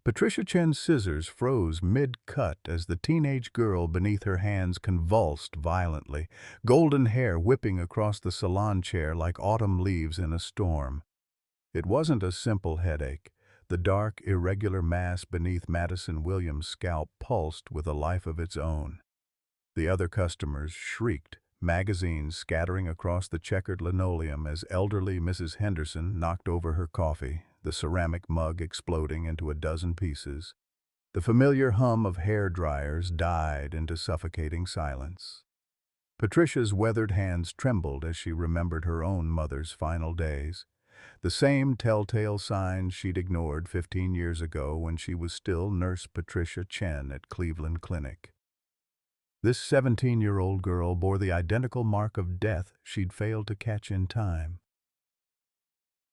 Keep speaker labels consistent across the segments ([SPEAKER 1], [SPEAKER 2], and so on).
[SPEAKER 1] Patricia Chen's scissors froze mid-cut as the teenage girl beneath her hands convulsed violently, golden hair whipping across the salon chair like autumn leaves in a storm. It wasn't a simple headache. The dark, irregular mass beneath Madison Williams' scalp pulsed with a life of its own. The other customers shrieked, magazines scattering across the checkered linoleum as elderly Mrs. Henderson knocked over her coffee, the ceramic mug exploding into a dozen pieces. The familiar hum of hair dryers died into suffocating silence. Patricia's weathered hands trembled as she remembered her own mother's final days. The same telltale signs she'd ignored 15 years ago when she was still Nurse Patricia Chen at Cleveland Clinic. This 17-year-old girl bore the identical mark of death she'd failed to catch in time.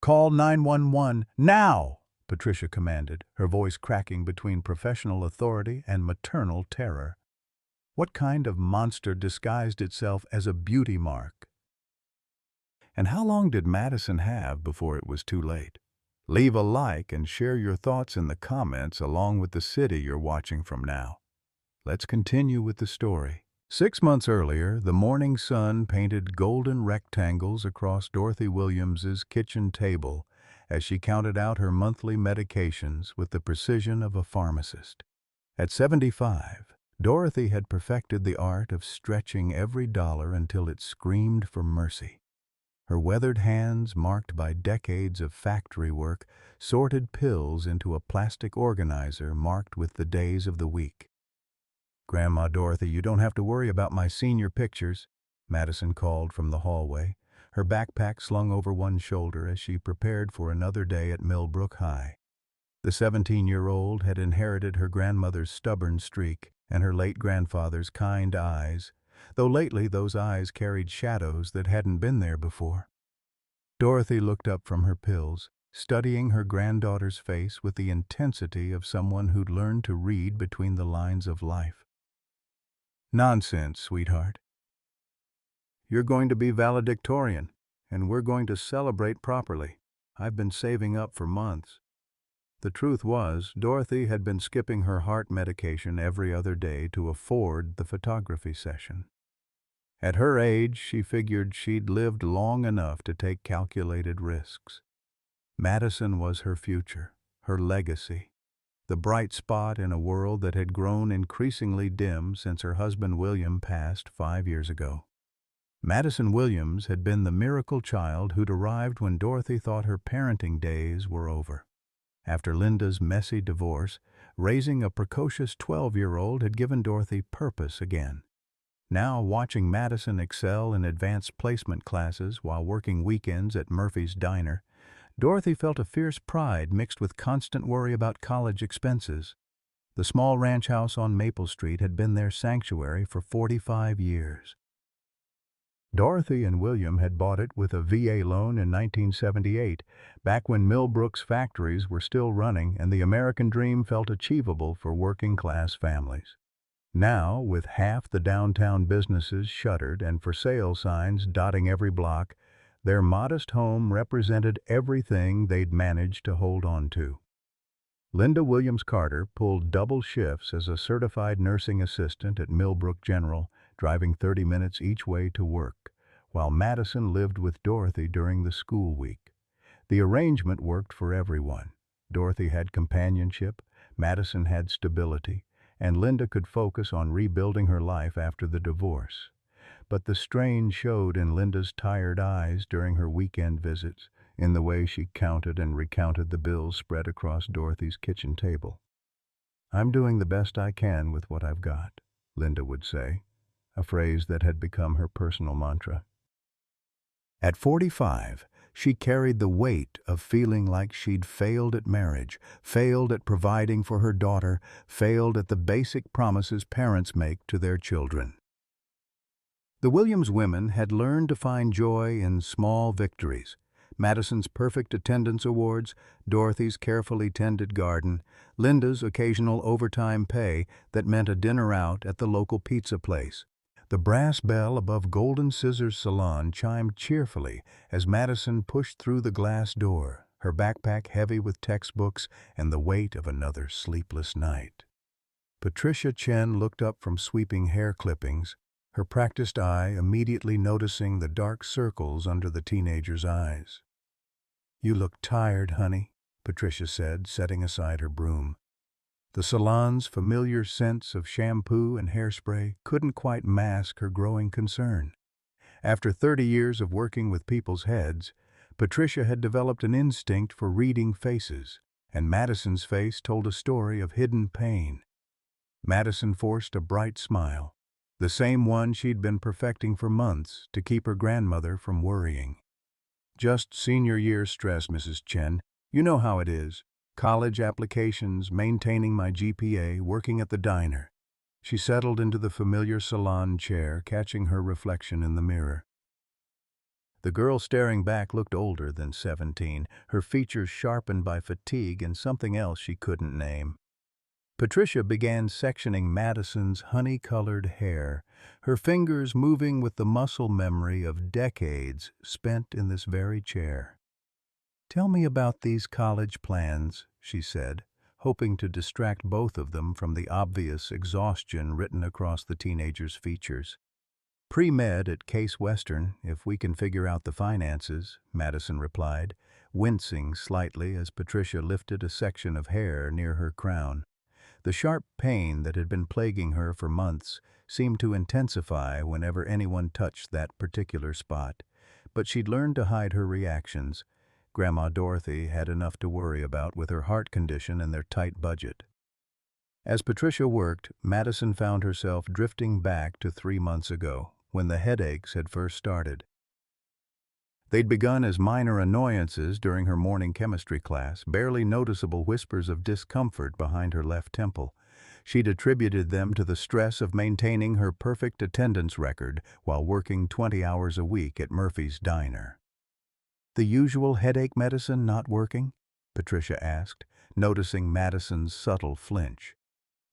[SPEAKER 1] "Call 911, now!" Patricia commanded, her voice cracking between professional authority and maternal terror. What kind of monster disguised itself as a beauty mark? And how long did Madison have before it was too late? Leave a like and share your thoughts in the comments along with the city you're watching from now. Let's continue with the story. 6 months earlier, the morning sun painted golden rectangles across Dorothy Williams's kitchen table as she counted out her monthly medications with the precision of a pharmacist. At 75, Dorothy had perfected the art of stretching every dollar until it screamed for mercy. Her weathered hands, marked by decades of factory work, sorted pills into a plastic organizer marked with the days of the week. "Grandma Dorothy, you don't have to worry about my senior pictures," Madison called from the hallway, her backpack slung over one shoulder as she prepared for another day at Millbrook High. The 17-year-old had inherited her grandmother's stubborn streak and her late grandfather's kind eyes, though lately those eyes carried shadows that hadn't been there before. Dorothy looked up from her pills, studying her granddaughter's face with the intensity of someone who'd learned to read between the lines of life. "Nonsense, sweetheart. You're going to be valedictorian, and we're going to celebrate properly. I've been saving up for months." The truth was, Dorothy had been skipping her heart medication every other day to afford the photography session. At her age, she figured she'd lived long enough to take calculated risks. Madison was her future, her legacy, the bright spot in a world that had grown increasingly dim since her husband William passed 5 years ago. Madison Williams had been the miracle child who'd arrived when Dorothy thought her parenting days were over. After Linda's messy divorce, raising a precocious 12-year-old had given Dorothy purpose again. Now, watching Madison excel in advanced placement classes while working weekends at Murphy's Diner, Dorothy felt a fierce pride mixed with constant worry about college expenses. The small ranch house on Maple Street had been their sanctuary for 45 years. Dorothy and William had bought it with a VA loan in 1978, back when Millbrook's factories were still running and the American dream felt achievable for working-class families. Now, with half the downtown businesses shuttered and for sale signs dotting every block, their modest home represented everything they'd managed to hold on to. Linda Williams Carter pulled double shifts as a certified nursing assistant at Millbrook General, driving 30 minutes each way to work, while Madison lived with Dorothy during the school week. The arrangement worked for everyone. Dorothy had companionship, Madison had stability, and Linda could focus on rebuilding her life after the divorce. But the strain showed in Linda's tired eyes during her weekend visits, in the way she counted and recounted the bills spread across Dorothy's kitchen table. "I'm doing the best I can with what I've got," Linda would say, a phrase that had become her personal mantra. At 45, she carried the weight of feeling like she'd failed at marriage, failed at providing for her daughter, failed at the basic promises parents make to their children. The Williams women had learned to find joy in small victories. Madison's perfect attendance awards, Dorothy's carefully tended garden, Linda's occasional overtime pay that meant a dinner out at the local pizza place. The brass bell above Golden Scissors Salon chimed cheerfully as Madison pushed through the glass door, her backpack heavy with textbooks and the weight of another sleepless night. Patricia Chen looked up from sweeping hair clippings, her practiced eye immediately noticing the dark circles under the teenager's eyes. "You look tired, honey," Patricia said, setting aside her broom. The salon's familiar scents of shampoo and hairspray couldn't quite mask her growing concern. After 30 years of working with people's heads, Patricia had developed an instinct for reading faces, and Madison's face told a story of hidden pain. Madison forced a bright smile, the same one she'd been perfecting for months to keep her grandmother from worrying. "Just senior year stress, Mrs. Chen. You know how it is. College applications, maintaining my GPA, working at the diner." She settled into the familiar salon chair, catching her reflection in the mirror. The girl staring back looked older than 17, her features sharpened by fatigue and something else she couldn't name. Patricia began sectioning Madison's honey-colored hair, her fingers moving with the muscle memory of decades spent in this very chair. "Tell me about these college plans," she said, hoping to distract both of them from the obvious exhaustion written across the teenager's features. "Pre-med at Case Western, if we can figure out the finances," Madison replied, wincing slightly as Patricia lifted a section of hair near her crown. The sharp pain that had been plaguing her for months seemed to intensify whenever anyone touched that particular spot, but she'd learned to hide her reactions. Grandma Dorothy had enough to worry about with her heart condition and their tight budget. As Patricia worked, Madison found herself drifting back to 3 months ago, when the headaches had first started. They'd begun as minor annoyances during her morning chemistry class, barely noticeable whispers of discomfort behind her left temple. She'd attributed them to the stress of maintaining her perfect attendance record while working 20 hours a week at Murphy's Diner. "The usual headache medicine not working?" Patricia asked, noticing Madison's subtle flinch.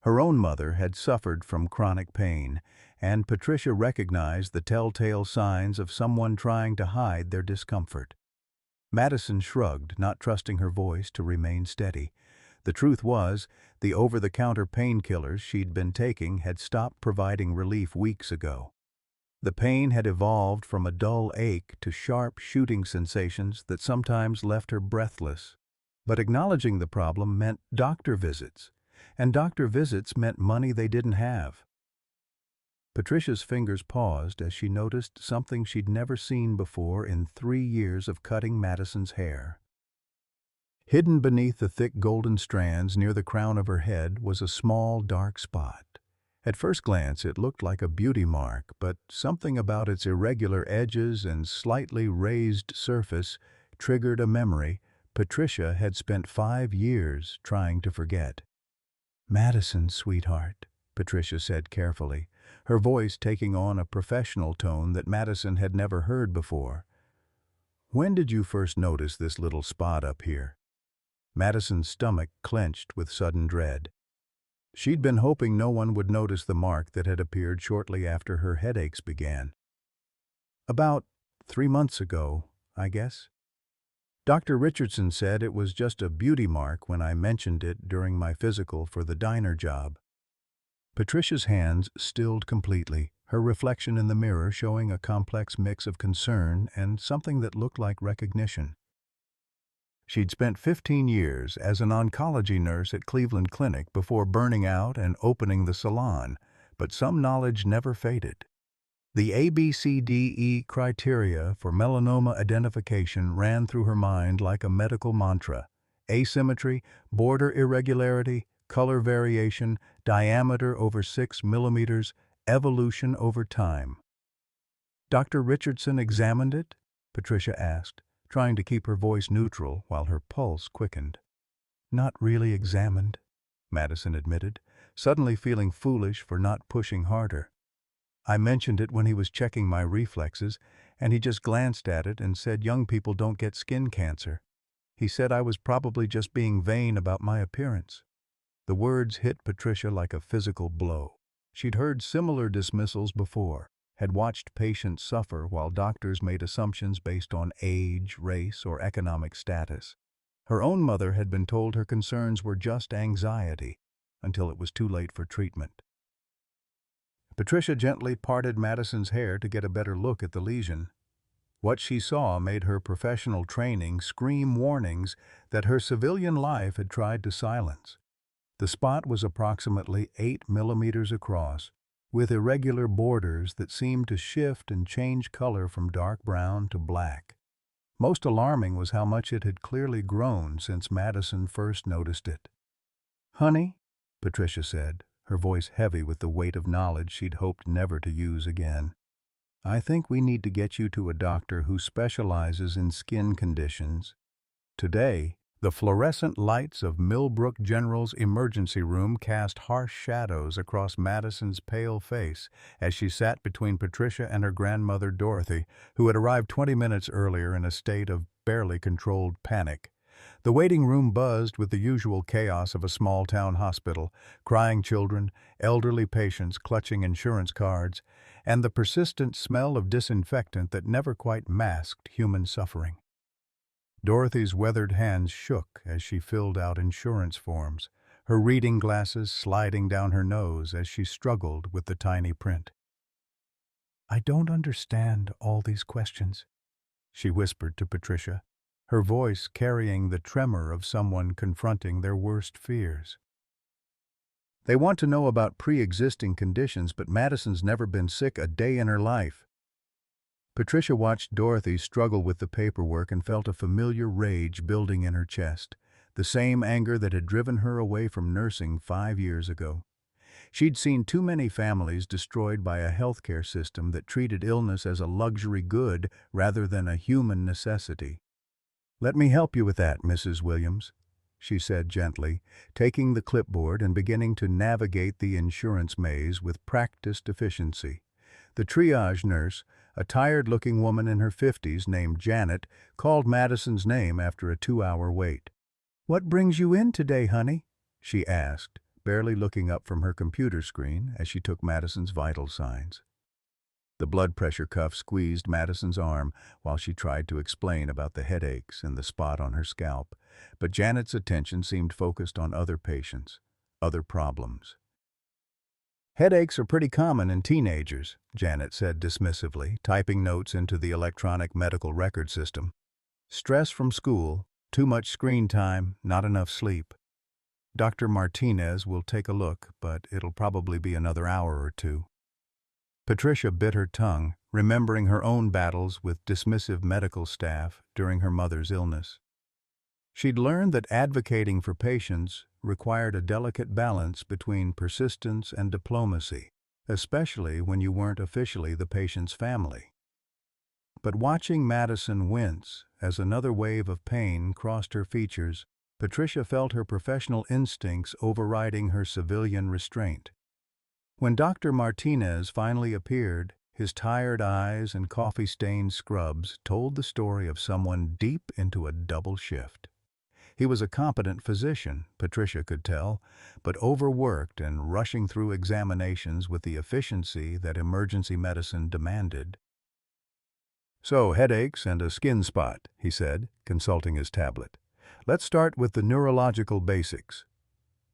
[SPEAKER 1] Her own mother had suffered from chronic pain, and Patricia recognized the telltale signs of someone trying to hide their discomfort. Madison shrugged, not trusting her voice to remain steady. The truth was, the over-the-counter painkillers she'd been taking had stopped providing relief weeks ago. The pain had evolved from a dull ache to sharp shooting sensations that sometimes left her breathless. But acknowledging the problem meant doctor visits, and doctor visits meant money they didn't have. Patricia's fingers paused as she noticed something she'd never seen before in 3 years of cutting Madison's hair. Hidden beneath the thick golden strands near the crown of her head was a small dark spot. At first glance it looked like a beauty mark, but something about its irregular edges and slightly raised surface triggered a memory Patricia had spent 5 years trying to forget. "Madison, sweetheart," Patricia said carefully, her voice taking on a professional tone that Madison had never heard before. "When did you first notice this little spot up here?" Madison's stomach clenched with sudden dread. She'd been hoping no one would notice the mark that had appeared shortly after her headaches began. "About 3 months ago, I guess. Dr. Richardson said it was just a beauty mark when I mentioned it during my physical for the diner job." Patricia's hands stilled completely, her reflection in the mirror showing a complex mix of concern and something that looked like recognition. She'd spent 15 years as an oncology nurse at Cleveland Clinic before burning out and opening the salon, but some knowledge never faded. The ABCDE criteria for melanoma identification ran through her mind like a medical mantra: asymmetry, border irregularity, color variation, diameter over 6 millimeters, evolution over time. "Dr. Richardson examined it?" Patricia asked, trying to keep her voice neutral while her pulse quickened. "Not really examined," Madison admitted, suddenly feeling foolish for not pushing harder. "I mentioned it when he was checking my reflexes, and he just glanced at it and said young people don't get skin cancer. He said I was probably just being vain about my appearance." The words hit Patricia like a physical blow. She'd heard similar dismissals before, had watched patients suffer while doctors made assumptions based on age, race, or economic status. Her own mother had been told her concerns were just anxiety, until it was too late for treatment. Patricia gently parted Madison's hair to get a better look at the lesion. What she saw made her professional training scream warnings that her civilian life had tried to silence. The spot was approximately 8 millimeters across, with irregular borders that seemed to shift and change color from dark brown to black. Most alarming was how much it had clearly grown since Madison first noticed it. "Honey," Patricia said, her voice heavy with the weight of knowledge she'd hoped never to use again, "I think we need to get you to a doctor who specializes in skin conditions." Today, the fluorescent lights of Millbrook General's emergency room cast harsh shadows across Madison's pale face as she sat between Patricia and her grandmother Dorothy, who had arrived 20 minutes earlier in a state of barely controlled panic. The waiting room buzzed with the usual chaos of a small-town hospital: crying children, elderly patients clutching insurance cards, and the persistent smell of disinfectant that never quite masked human suffering. Dorothy's weathered hands shook as she filled out insurance forms, her reading glasses sliding down her nose as she struggled with the tiny print. "I don't understand all these questions," she whispered to Patricia, her voice carrying the tremor of someone confronting their worst fears. "They want to know about pre-existing conditions, but Madison's never been sick a day in her life." Patricia watched Dorothy struggle with the paperwork and felt a familiar rage building in her chest, the same anger that had driven her away from nursing 5 years ago. She'd seen too many families destroyed by a healthcare system that treated illness as a luxury good rather than a human necessity. "Let me help you with that, Mrs. Williams," she said gently, taking the clipboard and beginning to navigate the insurance maze with practiced efficiency. The triage nurse, a tired-looking woman in her 50s named Janet, called Madison's name after a 2-hour wait. "What brings you in today, honey?" she asked, barely looking up from her computer screen as she took Madison's vital signs. The blood pressure cuff squeezed Madison's arm while she tried to explain about the headaches and the spot on her scalp, but Janet's attention seemed focused on other patients, other problems. "Headaches are pretty common in teenagers," Janet said dismissively, typing notes into the electronic medical record system. "Stress from school, too much screen time, not enough sleep. Dr. Martinez will take a look, but it'll probably be another hour or two." Patricia bit her tongue, remembering her own battles with dismissive medical staff during her mother's illness. She'd learned that advocating for patients required a delicate balance between persistence and diplomacy, especially when you weren't officially the patient's family. But watching Madison wince as another wave of pain crossed her features, Patricia felt her professional instincts overriding her civilian restraint. When Dr. Martinez finally appeared, his tired eyes and coffee-stained scrubs told the story of someone deep into a double shift. He was a competent physician, Patricia could tell, but overworked and rushing through examinations with the efficiency that emergency medicine demanded. "So, headaches and a skin spot," he said, consulting his tablet. "Let's start with the neurological basics."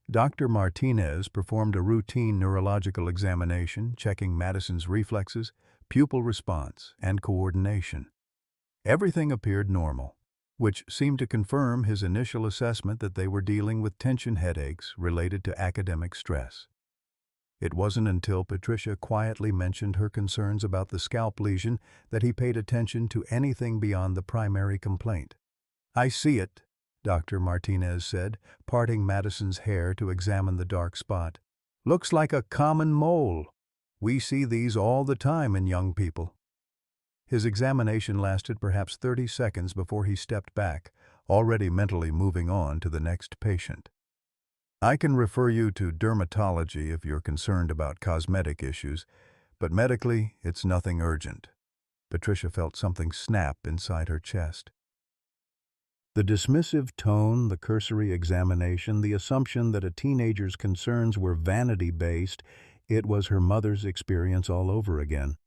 [SPEAKER 1] Dr. Martinez performed a routine neurological examination, checking Madison's reflexes, pupil response, and coordination. Everything appeared normal, which seemed to confirm his initial assessment that they were dealing with tension headaches related to academic stress. It wasn't until Patricia quietly mentioned her concerns about the scalp lesion that he paid attention to anything beyond the primary complaint. "I see it," Dr. Martinez said, parting Madison's hair to examine the dark spot. "Looks like a common mole. We see these all the time in young people." His examination lasted perhaps 30 seconds before he stepped back, already mentally moving on to the next patient. "I can refer you to dermatology if you're concerned about cosmetic issues, but medically, it's nothing urgent." Patricia felt something snap inside her chest. The dismissive tone, the cursory examination, the assumption that a teenager's concerns were vanity-based, it was her mother's experience all over again.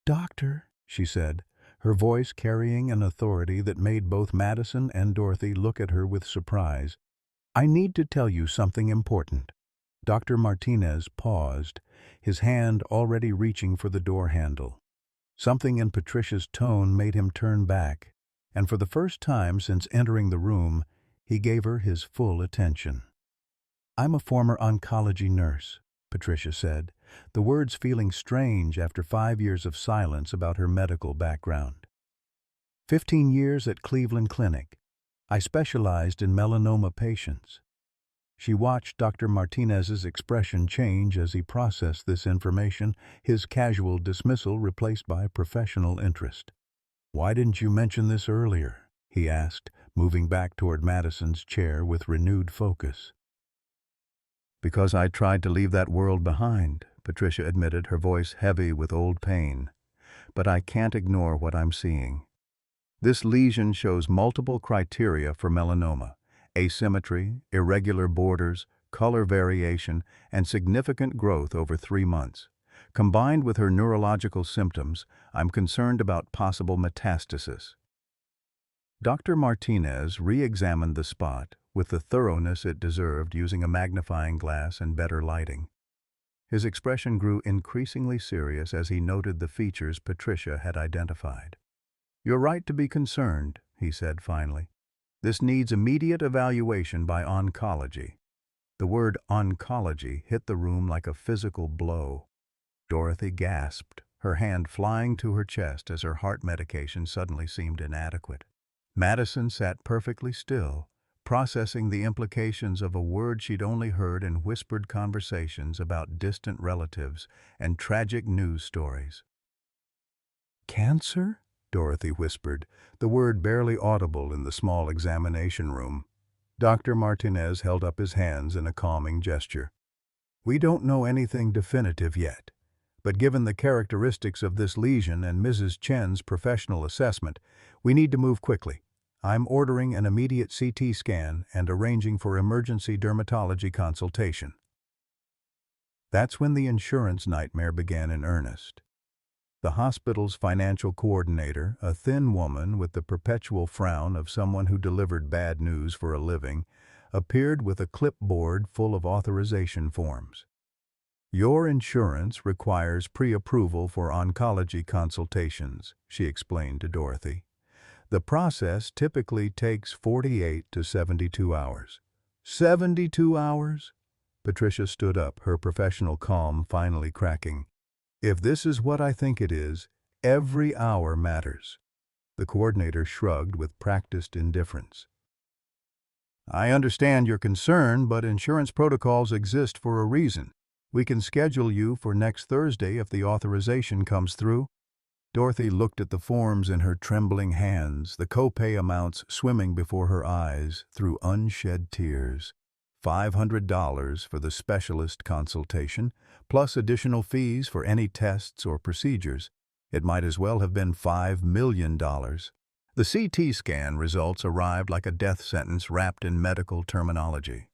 [SPEAKER 1] "Doctor," she said, her voice carrying an authority that made both Madison and Dorothy look at her with surprise. "I need to tell you something important." Dr. Martinez paused, his hand already reaching for the door handle. Something in Patricia's tone made him turn back, and for the first time since entering the room, he gave her his full attention. "I'm a former oncology nurse," Patricia said, the words feeling strange after 5 years of silence about her medical background. 15 years at Cleveland Clinic. I specialized in melanoma patients. She watched Dr. Martinez's expression change as he processed this information, his casual dismissal replaced by professional interest. "Why didn't you mention this earlier?" he asked, moving back toward Madison's chair with renewed focus. "Because I tried to leave that world behind," Patricia admitted, her voice heavy with old pain. "But I can't ignore what I'm seeing. This lesion shows multiple criteria for melanoma: asymmetry, irregular borders, color variation, and significant growth over 3 months. Combined with her neurological symptoms, I'm concerned about possible metastasis." Dr. Martinez re-examined the spot with the thoroughness it deserved, using a magnifying glass and better lighting. His expression grew increasingly serious as he noted the features Patricia had identified. "You're right to be concerned," he said finally. "This needs immediate evaluation by oncology." The word oncology hit the room like a physical blow. Dorothy gasped, her hand flying to her chest as her heart medication suddenly seemed inadequate. Madison sat perfectly still, processing the implications of a word she'd only heard in whispered conversations about distant relatives and tragic news stories. "Cancer?" Dorothy whispered, the word barely audible in the small examination room. Dr. Martinez held up his hands in a calming gesture. "We don't know anything definitive yet, but given the characteristics of this lesion and Mrs. Chen's professional assessment, we need to move quickly. I'm ordering an immediate CT scan and arranging for emergency dermatology consultation." That's when the insurance nightmare began in earnest. The hospital's financial coordinator, a thin woman with the perpetual frown of someone who delivered bad news for a living, appeared with a clipboard full of authorization forms. "Your insurance requires pre-approval for oncology consultations," she explained to Dorothy. "The process typically takes 48 to 72 hours. 72 hours? Patricia stood up, her professional calm finally cracking. "If this is what I think it is, every hour matters." The coordinator shrugged with practiced indifference. "I understand your concern, but insurance protocols exist for a reason. We can schedule you for next Thursday if the authorization comes through." Dorothy looked at the forms in her trembling hands, the copay amounts swimming before her eyes through unshed tears. $500 for the specialist consultation, plus additional fees for any tests or procedures. It might as well have been $5 million. The CT scan results arrived like a death sentence wrapped in medical terminology.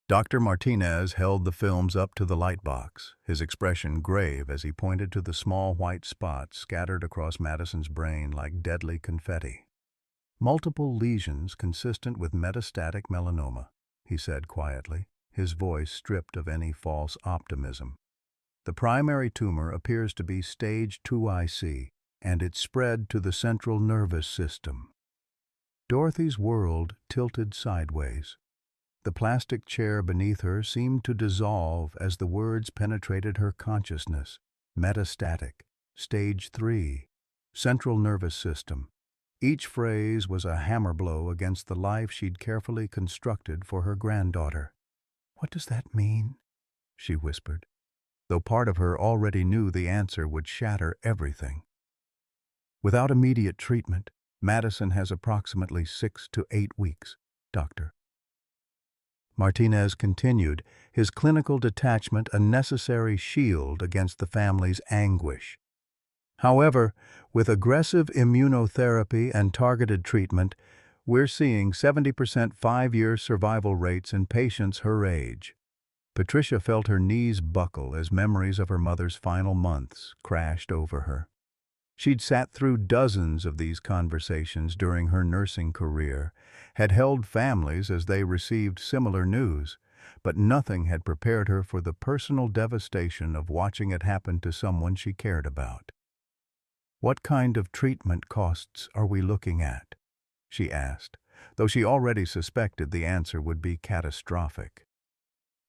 [SPEAKER 1] Dr. Martinez held the films up to the light box, his expression grave as he pointed to the small white spots scattered across Madison's brain like deadly confetti. "Multiple lesions consistent with metastatic melanoma," he said quietly, his voice stripped of any false optimism. "The primary tumor appears to be stage 2IC, and it's spread to the central nervous system." Dorothy's world tilted sideways. The plastic chair beneath her seemed to dissolve as the words penetrated her consciousness. Metastatic, stage 3, central nervous system. Each phrase was a hammer blow against the life she'd carefully constructed for her granddaughter. "What does that mean?" she whispered, though part of her already knew the answer would shatter everything. "Without immediate treatment, Madison has approximately 6 to 8 weeks, Doctor." Martinez continued, his clinical detachment a necessary shield against the family's anguish. "However, with aggressive immunotherapy and targeted treatment, we're seeing 70% 5-year survival rates in patients her age." Patricia felt her knees buckle as memories of her mother's final months crashed over her. She'd sat through dozens of these conversations during her nursing career, had held families as they received similar news, but nothing had prepared her for the personal devastation of watching it happen to someone she cared about. "What kind of treatment costs are we looking at?" she asked, though she already suspected the answer would be catastrophic.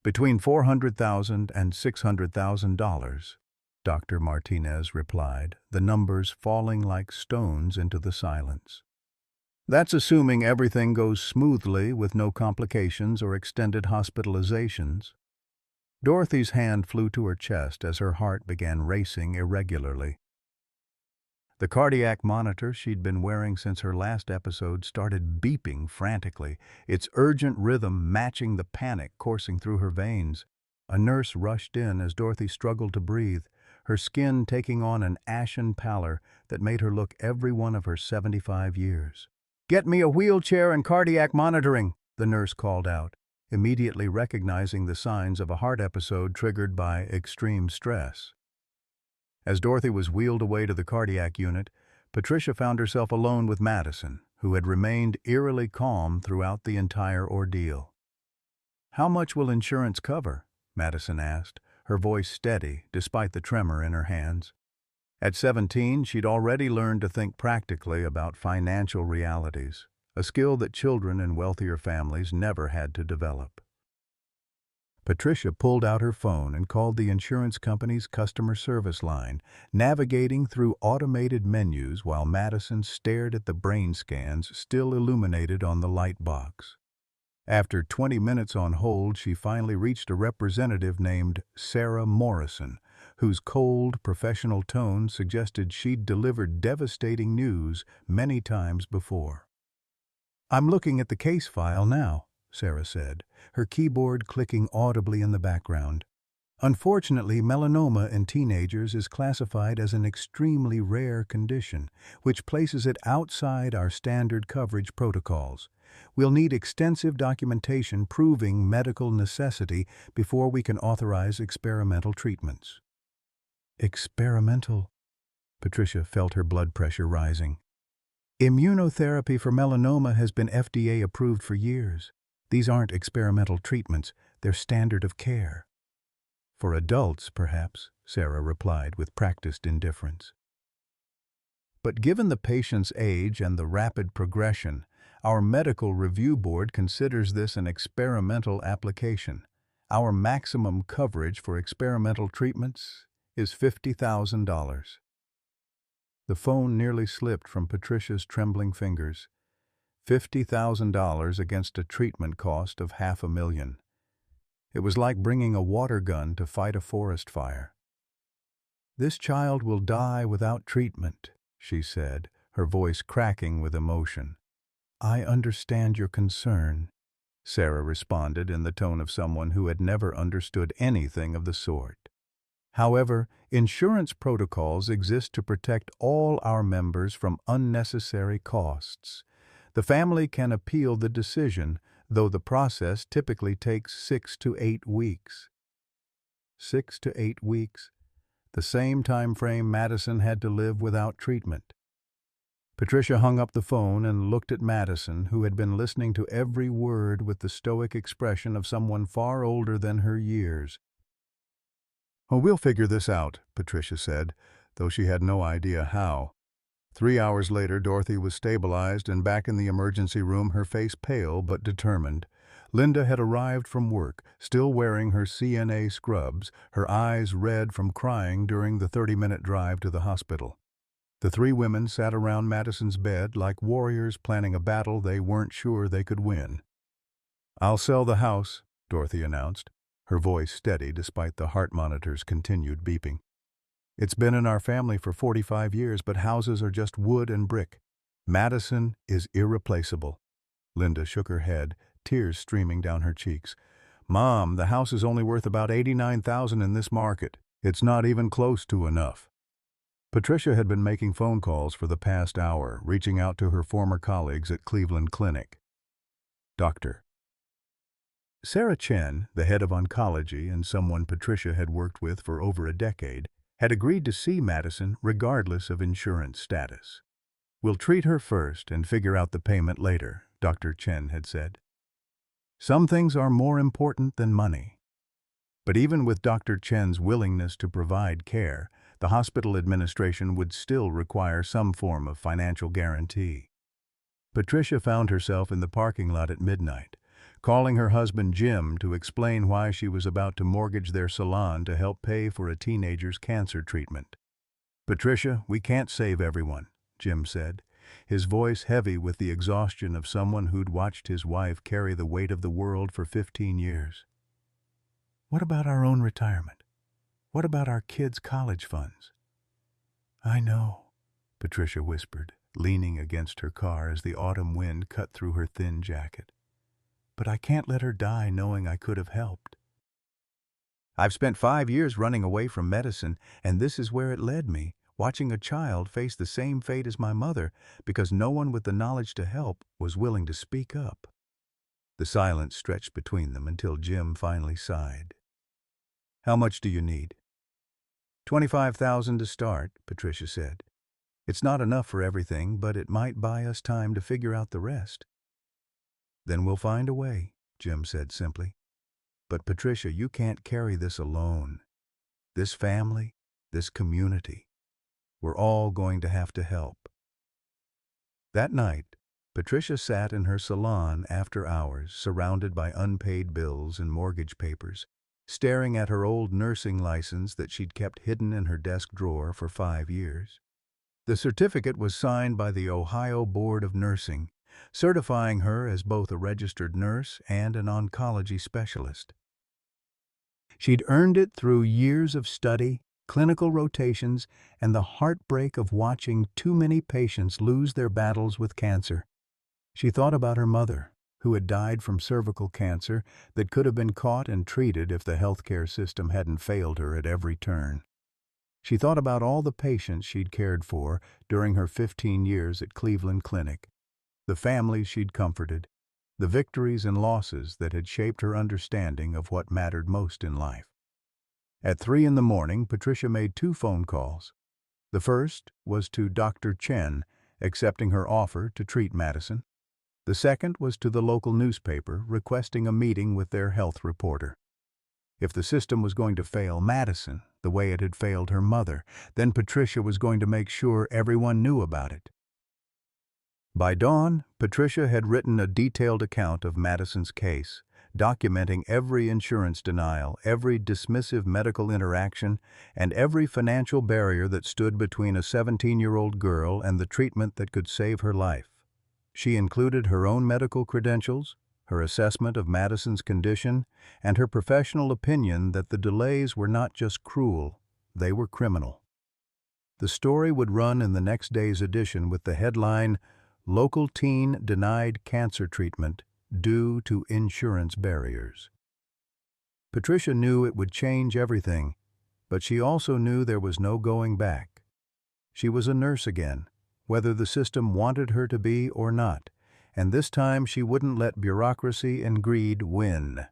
[SPEAKER 1] "Between $400,000 and $600,000, Dr. Martinez replied, the numbers falling like stones into the silence. "That's assuming everything goes smoothly with no complications or extended hospitalizations." Dorothy's hand flew to her chest as her heart began racing irregularly. The cardiac monitor she'd been wearing since her last episode started beeping frantically, its urgent rhythm matching the panic coursing through her veins. A nurse rushed in as Dorothy struggled to breathe, her skin taking on an ashen pallor that made her look every one of her 75 years. "Get me a wheelchair and cardiac monitoring," the nurse called out, immediately recognizing the signs of a heart episode triggered by extreme stress. As Dorothy was wheeled away to the cardiac unit, Patricia found herself alone with Madison, who had remained eerily calm throughout the entire ordeal. "How much will insurance cover?" Madison asked, her voice steady despite the tremor in her hands. At 17, she'd already learned to think practically about financial realities, a skill that children in wealthier families never had to develop. Patricia pulled out her phone and called the insurance company's customer service line, navigating through automated menus while Madison stared at the brain scans still illuminated on the light box. After 20 minutes on hold, she finally reached a representative named Sarah Morrison, whose cold, professional tone suggested she'd delivered devastating news many times before. "I'm looking at the case file now," Sarah said, her keyboard clicking audibly in the background. "Unfortunately, melanoma in teenagers is classified as an extremely rare condition, which places it outside our standard coverage protocols. We'll need extensive documentation proving medical necessity before we can authorize experimental treatments." Experimental? Patricia felt her blood pressure rising. Immunotherapy for melanoma has been FDA approved for years. These aren't experimental treatments, they're standard of care. "For adults, perhaps," Sarah replied with practiced indifference. "But given the patient's age and the rapid progression, our medical review board considers this an experimental application. Our maximum coverage for experimental treatments is $50,000. The phone nearly slipped from Patricia's trembling fingers. $50,000 against a treatment cost of $500,000. It was like bringing a water gun to fight a forest fire. "This child will die without treatment," she said, her voice cracking with emotion. "I understand your concern," Sarah responded in the tone of someone who had never understood anything of the sort. "However, insurance protocols exist to protect all our members from unnecessary costs. The family can appeal the decision, though the process typically takes 6 to 8 weeks. 6 to 8 weeks, the same time frame Madison had to live without treatment. Patricia hung up the phone and looked at Madison, who had been listening to every word with the stoic expression of someone far older than her years. "Oh, we'll figure this out," Patricia said, though she had no idea how. 3 hours later, Dorothy was stabilized and back in the emergency room, her face pale but determined. Linda had arrived from work, still wearing her CNA scrubs, her eyes red from crying during the 30-minute drive to the hospital. The three women sat around Madison's bed like warriors planning a battle they weren't sure they could win. "I'll sell the house," Dorothy announced, her voice steady despite the heart monitor's continued beeping. "It's been in our family for 45 years, but houses are just wood and brick. Madison is irreplaceable." Linda shook her head, tears streaming down her cheeks. "Mom, the house is only worth about $89,000 in this market. It's not even close to enough." Patricia had been making phone calls for the past hour, reaching out to her former colleagues at Cleveland Clinic. Dr. Sarah Chen, the head of oncology and someone Patricia had worked with for over a decade, had agreed to see Madison regardless of insurance status. "We'll treat her first and figure out the payment later," Dr. Chen had said. "Some things are more important than money." But even with Dr. Chen's willingness to provide care, the hospital administration would still require some form of financial guarantee. Patricia found herself in the parking lot at midnight, calling her husband Jim to explain why she was about to mortgage their salon to help pay for a teenager's cancer treatment. "Patricia, we can't save everyone," Jim said, his voice heavy with the exhaustion of someone who'd watched his wife carry the weight of the world for 15 years. "What about our own retirement? What about our kids' college funds?" "I know," Patricia whispered, leaning against her car as the autumn wind cut through her thin jacket. "But I can't let her die knowing I could have helped. I've spent 5 years running away from medicine, and this is where it led me, watching a child face the same fate as my mother because no one with the knowledge to help was willing to speak up." The silence stretched between them until Jim finally sighed. "How much do you need?" "$25,000 to start," Patricia said. "It's not enough for everything, but it might buy us time to figure out the rest." "Then we'll find a way," Jim said simply. "But Patricia, you can't carry this alone. This family, this community, we're all going to have to help." That night, Patricia sat in her salon after hours, surrounded by unpaid bills and mortgage papers, staring at her old nursing license that she'd kept hidden in her desk drawer for 5 years. The certificate was signed by the Ohio Board of Nursing, certifying her as both a registered nurse and an oncology specialist. She'd earned it through years of study, clinical rotations, and the heartbreak of watching too many patients lose their battles with cancer. She thought about her mother, who had died from cervical cancer that could have been caught and treated if the healthcare system hadn't failed her at every turn. She thought about all the patients she'd cared for during her 15 years at Cleveland Clinic, the families she'd comforted, the victories and losses that had shaped her understanding of what mattered most in life. At 3 in the morning, Patricia made 2 phone calls. The first was to Dr. Chen, accepting her offer to treat Madison. The second was to the local newspaper, requesting a meeting with their health reporter. If the system was going to fail Madison the way it had failed her mother, then Patricia was going to make sure everyone knew about it. By dawn, Patricia had written a detailed account of Madison's case, documenting every insurance denial, every dismissive medical interaction, and every financial barrier that stood between a 17-year-old girl and the treatment that could save her life. She included her own medical credentials, her assessment of Madison's condition, and her professional opinion that the delays were not just cruel, they were criminal. The story would run in the next day's edition with the headline, "Local Teen Denied Cancer Treatment Due to Insurance Barriers." Patricia knew it would change everything, but she also knew there was no going back. She was a nurse again, whether the system wanted her to be or not, and this time she wouldn't let bureaucracy and greed win.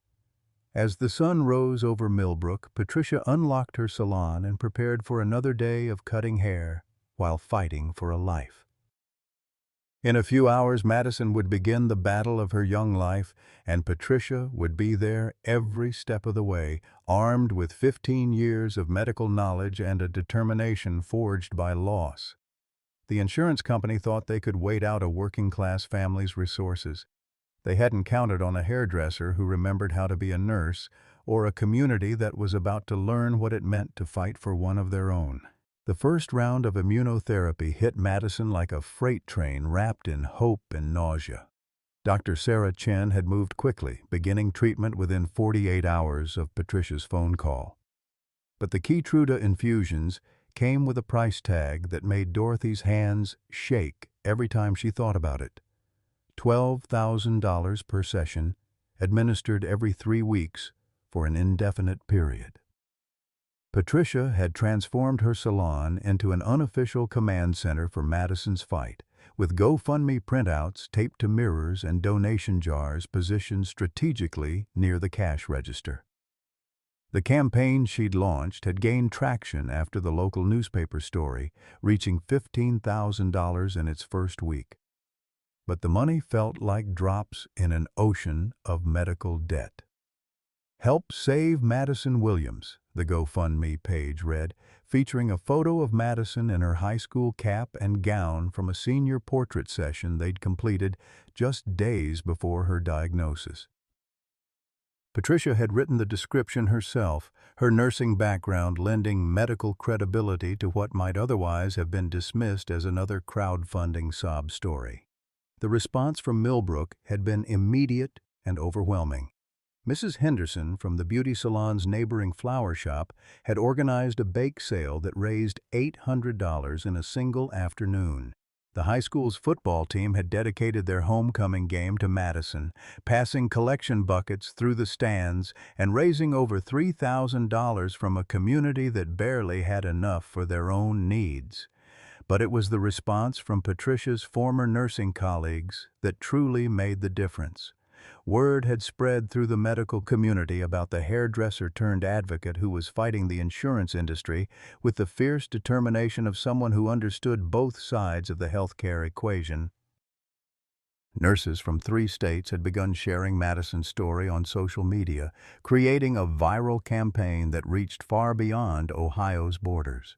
[SPEAKER 1] As the sun rose over Millbrook, Patricia unlocked her salon and prepared for another day of cutting hair while fighting for a life. In a few hours, Madison would begin the battle of her young life, and Patricia would be there every step of the way, armed with 15 years of medical knowledge and a determination forged by loss. The insurance company thought they could wait out a working-class family's resources. They hadn't counted on a hairdresser who remembered how to be a nurse, or a community that was about to learn what it meant to fight for one of their own. The first round of immunotherapy hit Madison like a freight train wrapped in hope and nausea. Dr. Sarah Chen had moved quickly, beginning treatment within 48 hours of Patricia's phone call. But the Keytruda infusions came with a price tag that made Dorothy's hands shake every time she thought about it. $12,000 per session, administered every 3 weeks for an indefinite period. Patricia had transformed her salon into an unofficial command center for Madison's fight, with GoFundMe printouts taped to mirrors and donation jars positioned strategically near the cash register. The campaign she'd launched had gained traction after the local newspaper story, reaching $15,000 in its first week. But the money felt like drops in an ocean of medical debt. "Help Save Madison Williams," the GoFundMe page read, featuring a photo of Madison in her high school cap and gown from a senior portrait session they'd completed just days before her diagnosis. Patricia had written the description herself, her nursing background lending medical credibility to what might otherwise have been dismissed as another crowdfunding sob story. The response from Millbrook had been immediate and overwhelming. Mrs. Henderson from the beauty salon's neighboring flower shop had organized a bake sale that raised $800 in a single afternoon. The high school's football team had dedicated their homecoming game to Madison, passing collection buckets through the stands and raising over $3,000 from a community that barely had enough for their own needs. But it was the response from Patricia's former nursing colleagues that truly made the difference. Word had spread through the medical community about the hairdresser-turned-advocate who was fighting the insurance industry with the fierce determination of someone who understood both sides of the healthcare equation. Nurses from 3 states had begun sharing Madison's story on social media, creating a viral campaign that reached far beyond Ohio's borders.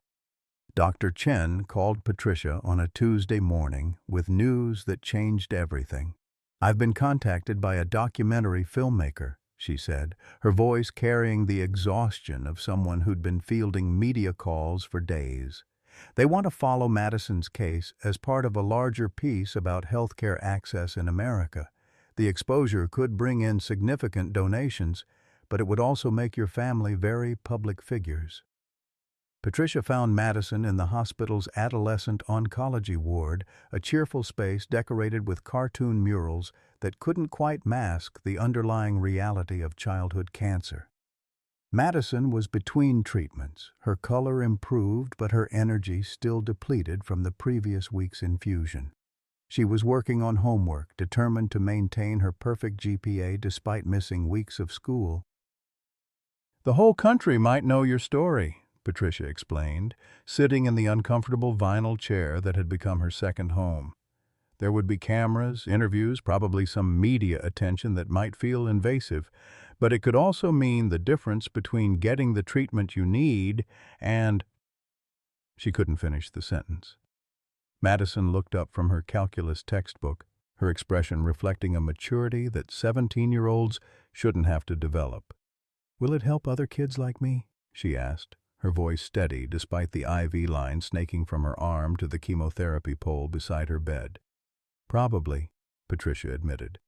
[SPEAKER 1] Dr. Chen called Patricia on a Tuesday morning with news that changed everything. "I've been contacted by a documentary filmmaker," she said, her voice carrying the exhaustion of someone who'd been fielding media calls for days. "They want to follow Madison's case as part of a larger piece about healthcare access in America. The exposure could bring in significant donations, but it would also make your family very public figures." Patricia found Madison in the hospital's adolescent oncology ward, a cheerful space decorated with cartoon murals that couldn't quite mask the underlying reality of childhood cancer. Madison was between treatments, her color improved but her energy still depleted from the previous week's infusion. She was working on homework, determined to maintain her perfect GPA despite missing weeks of school. "The whole country might know your story," Patricia explained, sitting in the uncomfortable vinyl chair that had become her second home. "There would be cameras, interviews, probably some media attention that might feel invasive, but it could also mean the difference between getting the treatment you need and—" She couldn't finish the sentence. Madison looked up from her calculus textbook, her expression reflecting a maturity that 17-year-olds shouldn't have to develop. "Will it help other kids like me?" she asked, her voice steady despite the IV line snaking from her arm to the chemotherapy pole beside her bed. "Probably," Patricia admitted.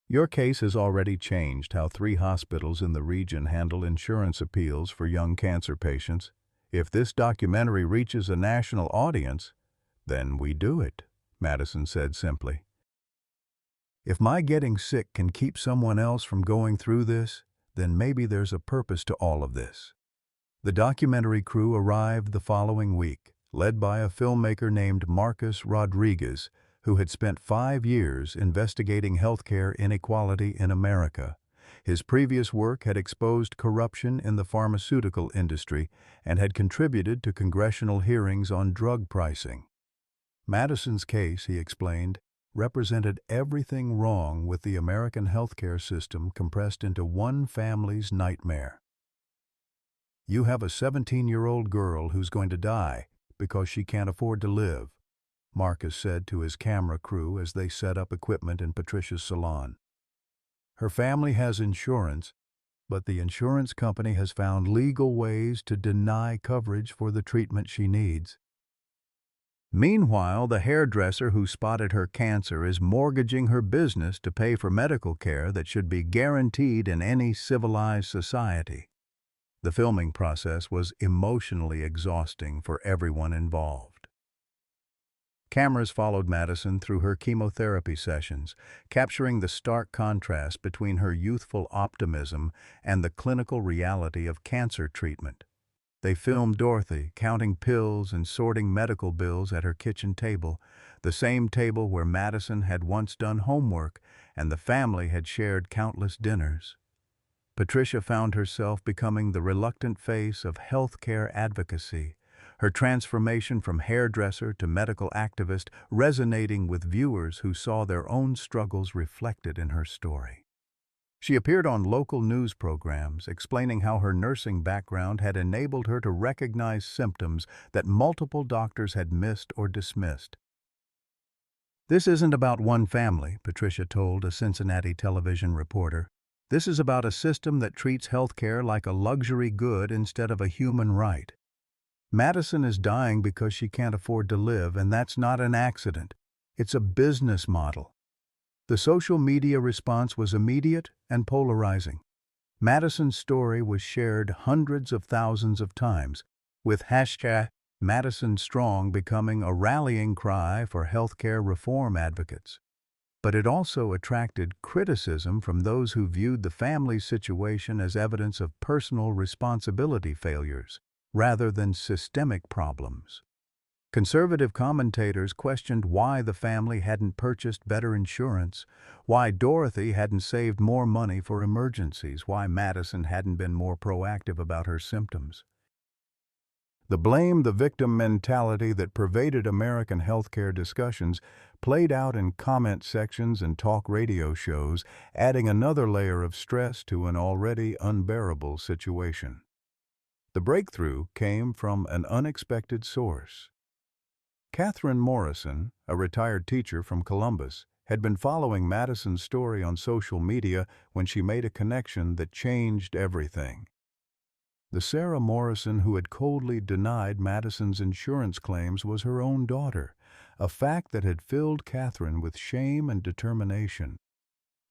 [SPEAKER 1] "Your case has already changed how 3 hospitals in the region handle insurance appeals for young cancer patients. If this documentary reaches a national audience, then we do it," Madison said simply. "If my getting sick can keep someone else from going through this, then maybe there's a purpose to all of this." The documentary crew arrived the following week, led by a filmmaker named Marcus Rodriguez, who had spent 5 years investigating healthcare inequality in America. His previous work had exposed corruption in the pharmaceutical industry and had contributed to congressional hearings on drug pricing. Madison's case, he explained, represented everything wrong with the American healthcare system compressed into one family's nightmare. "You have a 17-year-old girl who's going to die because she can't afford to live," Marcus said to his camera crew as they set up equipment in Patricia's salon. "Her family has insurance, but the insurance company has found legal ways to deny coverage for the treatment she needs. Meanwhile, the hairdresser who spotted her cancer is mortgaging her business to pay for medical care that should be guaranteed in any civilized society." The filming process was emotionally exhausting for everyone involved. Cameras followed Madison through her chemotherapy sessions, capturing the stark contrast between her youthful optimism and the clinical reality of cancer treatment. They filmed Dorothy counting pills and sorting medical bills at her kitchen table, the same table where Madison had once done homework and the family had shared countless dinners. Patricia found herself becoming the reluctant face of healthcare advocacy, her transformation from hairdresser to medical activist resonating with viewers who saw their own struggles reflected in her story. She appeared on local news programs, explaining how her nursing background had enabled her to recognize symptoms that multiple doctors had missed or dismissed. "This isn't about one family," Patricia told a Cincinnati television reporter. "This is about a system that treats healthcare like a luxury good instead of a human right. Madison is dying because she can't afford to live, and that's not an accident. It's a business model." The social media response was immediate and polarizing. Madison's story was shared hundreds of thousands of times, with hashtag Madison Strong becoming a rallying cry for healthcare reform advocates. But it also attracted criticism from those who viewed the family's situation as evidence of personal responsibility failures, rather than systemic problems. Conservative commentators questioned why the family hadn't purchased better insurance, why Dorothy hadn't saved more money for emergencies, why Madison hadn't been more proactive about her symptoms. The blame-the-victim mentality that pervaded American healthcare discussions played out in comment sections and talk radio shows, adding another layer of stress to an already unbearable situation. The breakthrough came from an unexpected source. Catherine Morrison, a retired teacher from Columbus, had been following Madison's story on social media when she made a connection that changed everything. The Sarah Morrison who had coldly denied Madison's insurance claims was her own daughter, a fact that had filled Catherine with shame and determination.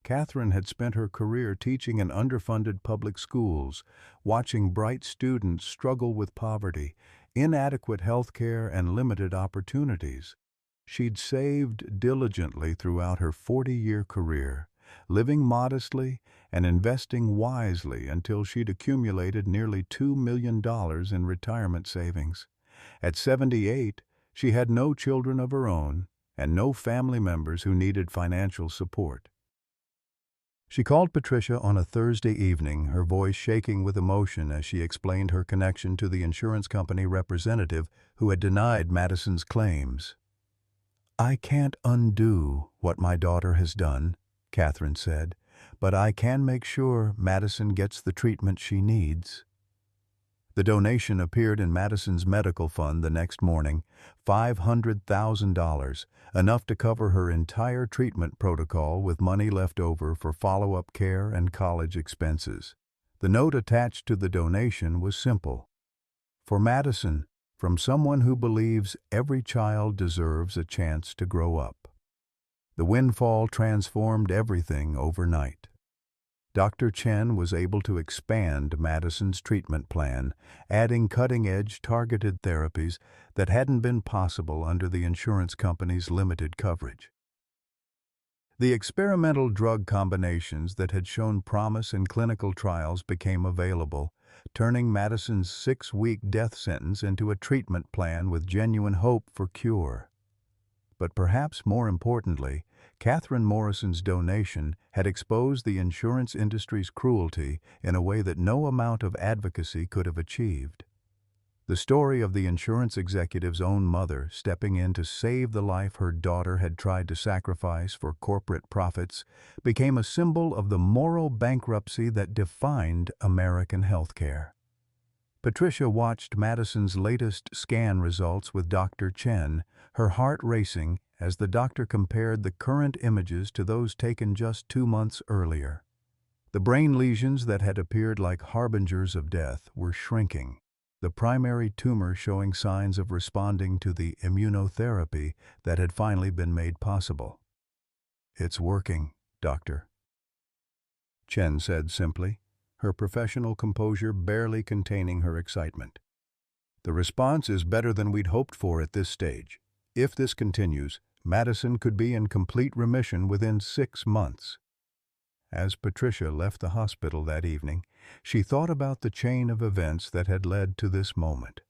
[SPEAKER 1] Catherine had spent her career teaching in underfunded public schools, watching bright students struggle with poverty, inadequate health care, and limited opportunities. She'd saved diligently throughout her 40-year career, living modestly and investing wisely until she'd accumulated nearly $2 million in retirement savings. At 78, she had no children of her own and no family members who needed financial support. She called Patricia on a Thursday evening, her voice shaking with emotion as she explained her connection to the insurance company representative who had denied Madison's claims. "I can't undo what my daughter has done," Catherine said, "but I can make sure Madison gets the treatment she needs." The donation appeared in Madison's medical fund the next morning, $500,000, enough to cover her entire treatment protocol with money left over for follow-up care and college expenses. The note attached to the donation was simple. "For Madison, from someone who believes every child deserves a chance to grow up." The windfall transformed everything overnight. Dr. Chen was able to expand Madison's treatment plan, adding cutting-edge targeted therapies that hadn't been possible under the insurance company's limited coverage. The experimental drug combinations that had shown promise in clinical trials became available, turning Madison's 6-week death sentence into a treatment plan with genuine hope for cure. But perhaps more importantly, Catherine Morrison's donation had exposed the insurance industry's cruelty in a way that no amount of advocacy could have achieved. The story of the insurance executive's own mother stepping in to save the life her daughter had tried to sacrifice for corporate profits became a symbol of the moral bankruptcy that defined American healthcare. Patricia watched Madison's latest scan results with Dr. Chen, her heart racing as the doctor compared the current images to those taken just 2 months earlier. The brain lesions that had appeared like harbingers of death were shrinking, the primary tumor showing signs of responding to the immunotherapy that had finally been made possible. "It's working, Doctor," Chen said simply, her professional composure barely containing her excitement. "The response is better than we'd hoped for at this stage. If this continues, Madison could be in complete remission within 6 months." As Patricia left the hospital that evening, she thought about the chain of events that had led to this moment.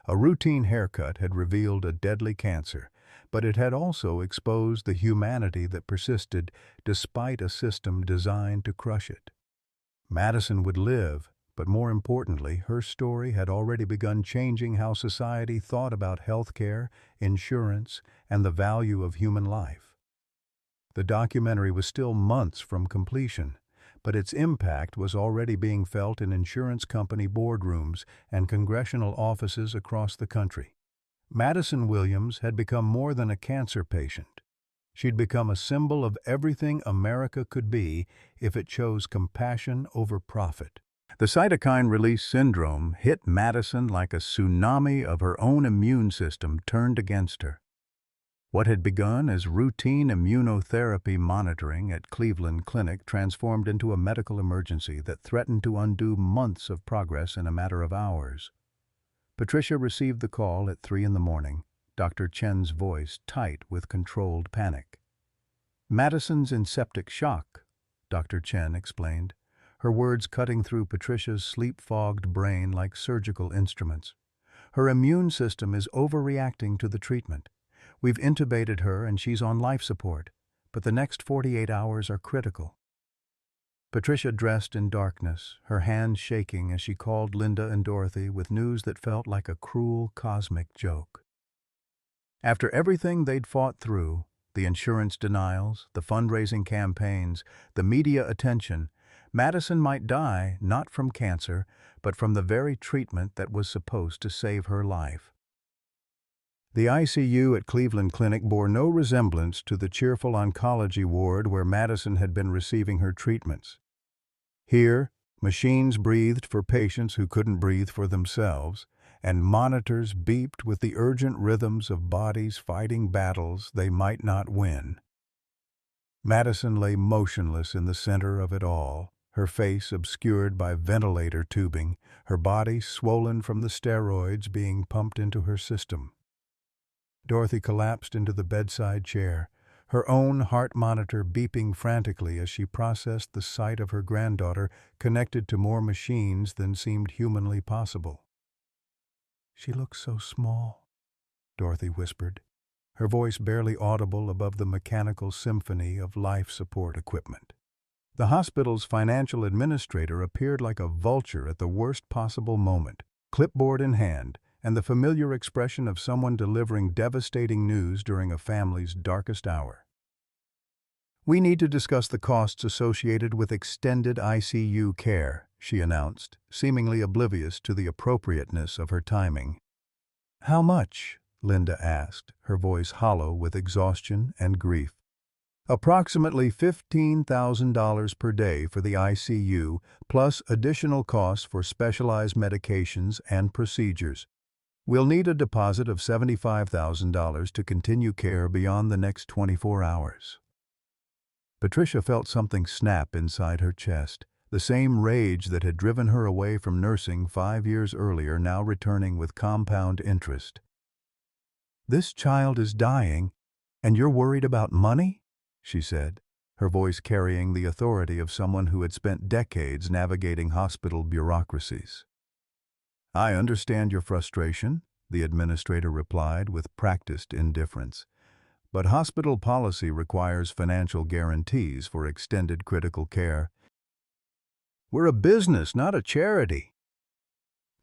[SPEAKER 1] A routine haircut had revealed a deadly cancer, but it had also exposed the humanity that persisted despite a system designed to crush it. Madison would live, but more importantly, her story had already begun changing how society thought about healthcare, insurance, and the value of human life. The documentary was still months from completion, but its impact was already being felt in insurance company boardrooms and congressional offices across the country. Madison Williams had become more than a cancer patient. She'd become a symbol of everything America could be if it chose compassion over profit. The cytokine release syndrome hit Madison like a tsunami of her own immune system turned against her. What had begun as routine immunotherapy monitoring at Cleveland Clinic transformed into a medical emergency that threatened to undo months of progress in a matter of hours. Patricia received the call at 3 in the morning, Dr. Chen's voice tight with controlled panic. "Madison's in septic shock," Dr. Chen explained, her words cutting through Patricia's sleep-fogged brain like surgical instruments. "Her immune system is overreacting to the treatment. We've intubated her and she's on life support, but the next 48 hours are critical." Patricia dressed in darkness, her hands shaking as she called Linda and Dorothy with news that felt like a cruel cosmic joke. After everything they'd fought through, the insurance denials, the fundraising campaigns, the media attention, Madison might die not from cancer, but from the very treatment that was supposed to save her life. The ICU at Cleveland Clinic bore no resemblance to the cheerful oncology ward where Madison had been receiving her treatments. Here, machines breathed for patients who couldn't breathe for themselves, and monitors beeped with the urgent rhythms of bodies fighting battles they might not win. Madison lay motionless in the center of it all, her face obscured by ventilator tubing, her body swollen from the steroids being pumped into her system. Dorothy collapsed into the bedside chair, her own heart monitor beeping frantically as she processed the sight of her granddaughter connected to more machines than seemed humanly possible. "She looks so small," Dorothy whispered, her voice barely audible above the mechanical symphony of life support equipment. The hospital's financial administrator appeared like a vulture at the worst possible moment, clipboard in hand, and the familiar expression of someone delivering devastating news during a family's darkest hour. "We need to discuss the costs associated with extended ICU care," she announced, seemingly oblivious to the appropriateness of her timing. "How much?" Linda asked, her voice hollow with exhaustion and grief. "Approximately $15,000 per day for the ICU, plus additional costs for specialized medications and procedures. We'll need a deposit of $75,000 to continue care beyond the next 24 hours. Patricia felt something snap inside her chest, the same rage that had driven her away from nursing 5 years earlier now returning with compound interest. "This child is dying, and you're worried about money?" she said, her voice carrying the authority of someone who had spent decades navigating hospital bureaucracies. "I understand your frustration," the administrator replied with practiced indifference. "But hospital policy requires financial guarantees for extended critical care. We're a business, not a charity."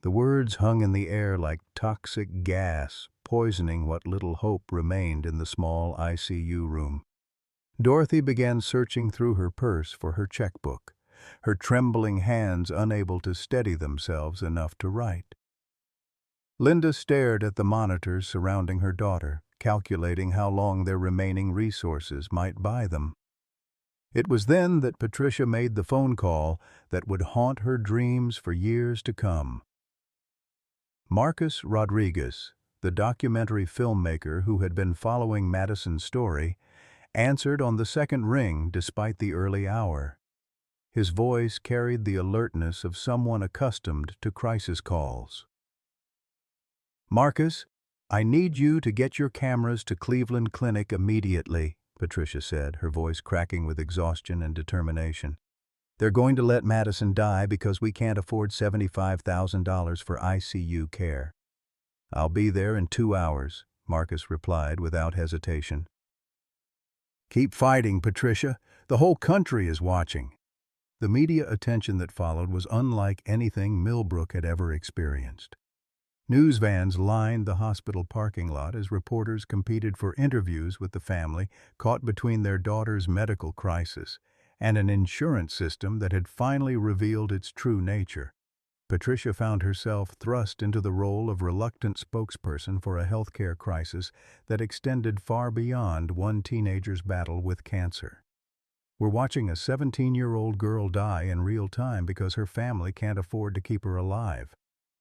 [SPEAKER 1] The words hung in the air like toxic gas, poisoning what little hope remained in the small ICU room. Dorothy began searching through her purse for her checkbook, her trembling hands unable to steady themselves enough to write. Linda stared at the monitors surrounding her daughter, calculating how long their remaining resources might buy them. It was then that Patricia made the phone call that would haunt her dreams for years to come. Marcus Rodriguez, the documentary filmmaker who had been following Madison's story, answered on the second ring despite the early hour. His voice carried the alertness of someone accustomed to crisis calls. "Marcus, I need you to get your cameras to Cleveland Clinic immediately," Patricia said, her voice cracking with exhaustion and determination. "They're going to let Madison die because we can't afford $75,000 for ICU care." "I'll be there in 2 hours," Marcus replied without hesitation. "Keep fighting, Patricia. The whole country is watching." The media attention that followed was unlike anything Millbrook had ever experienced. News vans lined the hospital parking lot as reporters competed for interviews with the family caught between their daughter's medical crisis and an insurance system that had finally revealed its true nature. Patricia found herself thrust into the role of reluctant spokesperson for a healthcare crisis that extended far beyond one teenager's battle with cancer. "We're watching a 17-year-old girl die in real time because her family can't afford to keep her alive,"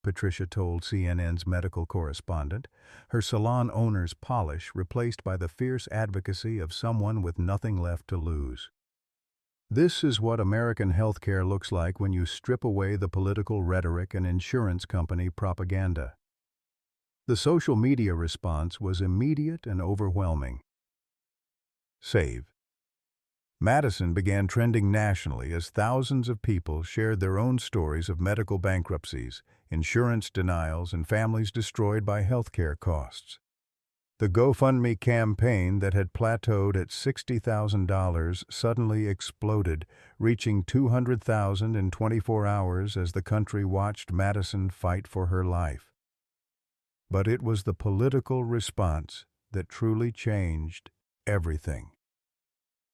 [SPEAKER 1] Patricia told CNN's medical correspondent, her salon owner's polish replaced by the fierce advocacy of someone with nothing left to lose. This is what American healthcare looks like when you strip away the political rhetoric and insurance company propaganda. The social media response was immediate and overwhelming. Save. Madison began trending nationally as thousands of people shared their own stories of medical bankruptcies, insurance denials, and families destroyed by healthcare costs. The GoFundMe campaign that had plateaued at $60,000 suddenly exploded, reaching $200,000 in 24 hours as the country watched Madison fight for her life. But it was the political response that truly changed everything.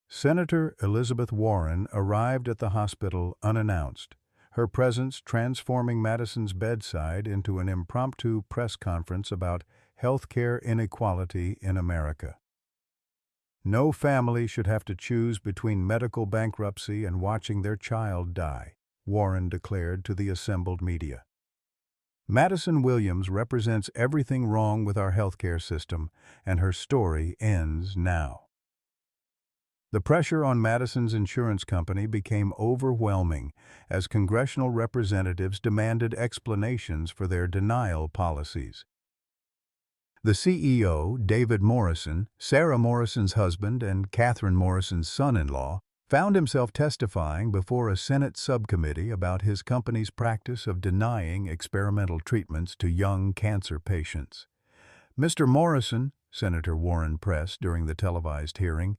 [SPEAKER 1] Senator Elizabeth Warren arrived at the hospital unannounced, her presence transforming Madison's bedside into an impromptu press conference about healthcare inequality in America. "No family should have to choose between medical bankruptcy and watching their child die," Warren declared to the assembled media. Madison Williams represents everything wrong with our healthcare system, and her story ends now. The pressure on Madison's insurance company became overwhelming as congressional representatives demanded explanations for their denial policies. The CEO, David Morrison, Sarah Morrison's husband and Catherine Morrison's son-in-law, found himself testifying before a Senate subcommittee about his company's practice of denying experimental treatments to young cancer patients. "Mr. Morrison," Senator Warren pressed during the televised hearing,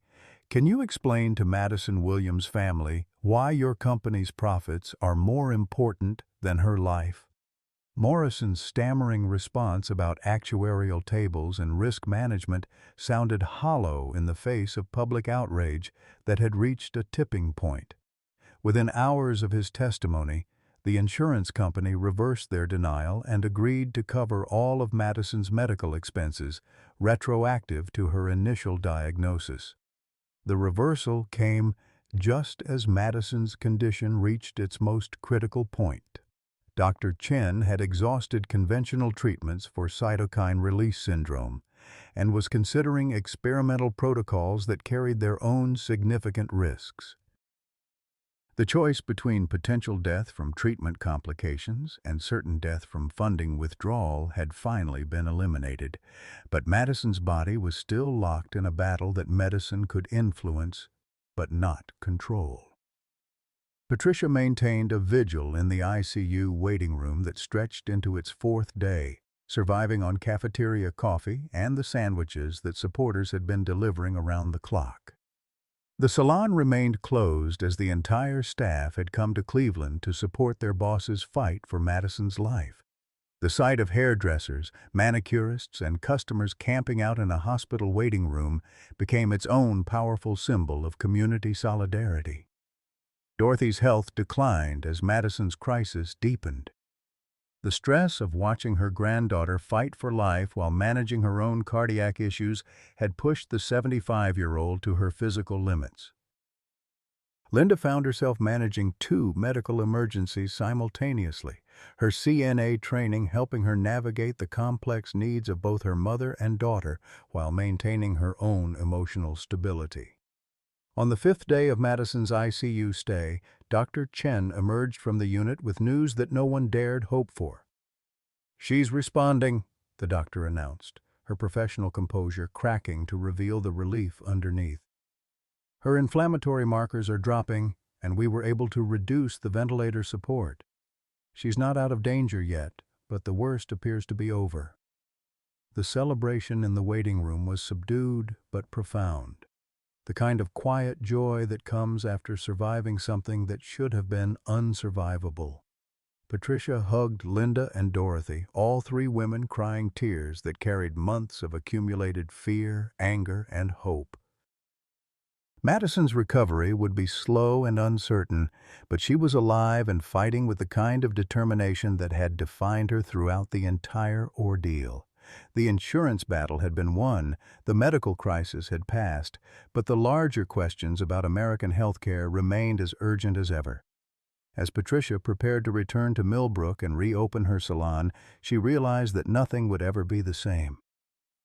[SPEAKER 1] "can you explain to Madison Williams' family why your company's profits are more important than her life?" Morrison's stammering response about actuarial tables and risk management sounded hollow in the face of public outrage that had reached a tipping point. Within hours of his testimony, the insurance company reversed their denial and agreed to cover all of Madison's medical expenses, retroactive to her initial diagnosis. The reversal came just as Madison's condition reached its most critical point. Dr. Chen had exhausted conventional treatments for cytokine release syndrome and was considering experimental protocols that carried their own significant risks. The choice between potential death from treatment complications and certain death from funding withdrawal had finally been eliminated, but Madison's body was still locked in a battle that medicine could influence but not control. Patricia maintained a vigil in the ICU waiting room that stretched into its fourth day, surviving on cafeteria coffee and the sandwiches that supporters had been delivering around the clock. The salon remained closed as the entire staff had come to Cleveland to support their boss's fight for Madison's life. The sight of hairdressers, manicurists, and customers camping out in a hospital waiting room became its own powerful symbol of community solidarity. Dorothy's health declined as Madison's crisis deepened. The stress of watching her granddaughter fight for life while managing her own cardiac issues had pushed the 75-year-old to her physical limits. Linda found herself managing 2 medical emergencies simultaneously, her CNA training helping her navigate the complex needs of both her mother and daughter while maintaining her own emotional stability. On the 5th day of Madison's ICU stay, Dr. Chen emerged from the unit with news that no one dared hope for. "She's responding," the doctor announced, her professional composure cracking to reveal the relief underneath. "Her inflammatory markers are dropping, and we were able to reduce the ventilator support. She's not out of danger yet, but the worst appears to be over." The celebration in the waiting room was subdued but profound. the kind of quiet joy that comes after surviving something that should have been unsurvivable. Patricia hugged Linda and Dorothy, all three women crying tears that carried months of accumulated fear, anger, and hope. Madison's recovery would be slow and uncertain, but she was alive and fighting with the kind of determination that had defined her throughout the entire ordeal. The insurance battle had been won, the medical crisis had passed, but the larger questions about American healthcare remained as urgent as ever. As Patricia prepared to return to Millbrook and reopen her salon, she realized that nothing would ever be the same.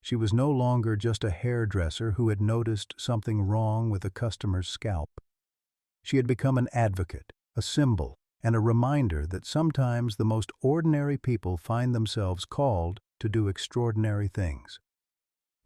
[SPEAKER 1] She was no longer just a hairdresser who had noticed something wrong with a customer's scalp. She had become an advocate, a symbol, and a reminder that sometimes the most ordinary people find themselves called to do extraordinary things.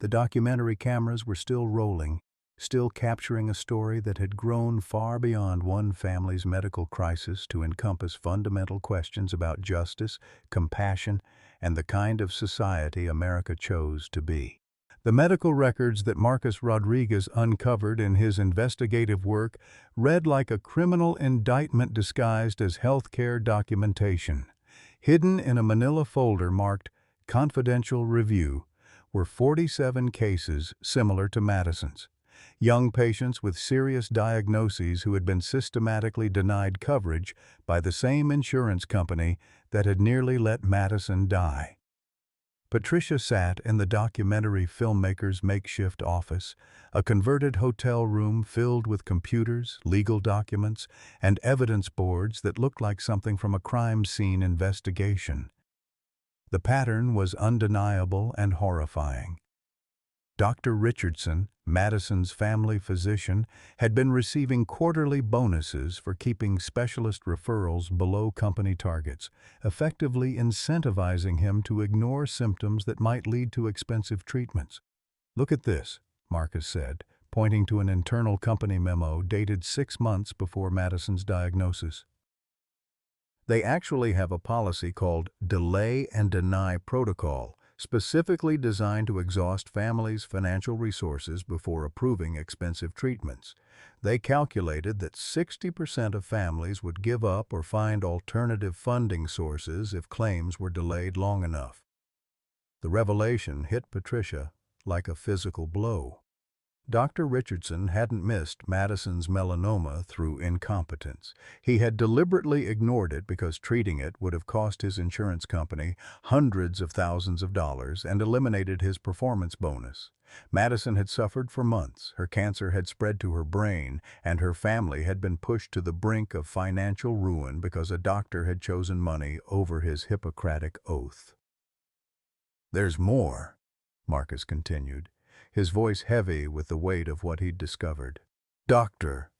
[SPEAKER 1] The documentary cameras were still rolling, still capturing a story that had grown far beyond one family's medical crisis to encompass fundamental questions about justice, compassion, and the kind of society America chose to be. The medical records that Marcus Rodriguez uncovered in his investigative work read like a criminal indictment disguised as healthcare documentation. Hidden in a manila folder marked "Confidential Review" were 47 cases similar to Madison's. Young patients with serious diagnoses who had been systematically denied coverage by the same insurance company that had nearly let Madison die. Patricia sat in the documentary filmmaker's makeshift office, a converted hotel room filled with computers, legal documents, and evidence boards that looked like something from a crime scene investigation. The pattern was undeniable and horrifying. Dr. Richardson, Madison's family physician, had been receiving quarterly bonuses for keeping specialist referrals below company targets, effectively incentivizing him to ignore symptoms that might lead to expensive treatments. "Look at this," Marcus said, pointing to an internal company memo dated 6 months before Madison's diagnosis. "They actually have a policy called Delay and Deny Protocol, specifically designed to exhaust families' financial resources before approving expensive treatments. They calculated that 60% of families would give up or find alternative funding sources if claims were delayed long enough." The revelation hit Patricia like a physical blow. Dr. Richardson hadn't missed Madison's melanoma through incompetence. He had deliberately ignored it because treating it would have cost his insurance company hundreds of thousands of dollars and eliminated his performance bonus. Madison had suffered for months, her cancer had spread to her brain, and her family had been pushed to the brink of financial ruin because a doctor had chosen money over his Hippocratic oath. "There's more," Marcus continued, his voice heavy with the weight of what he'd discovered. "Dr.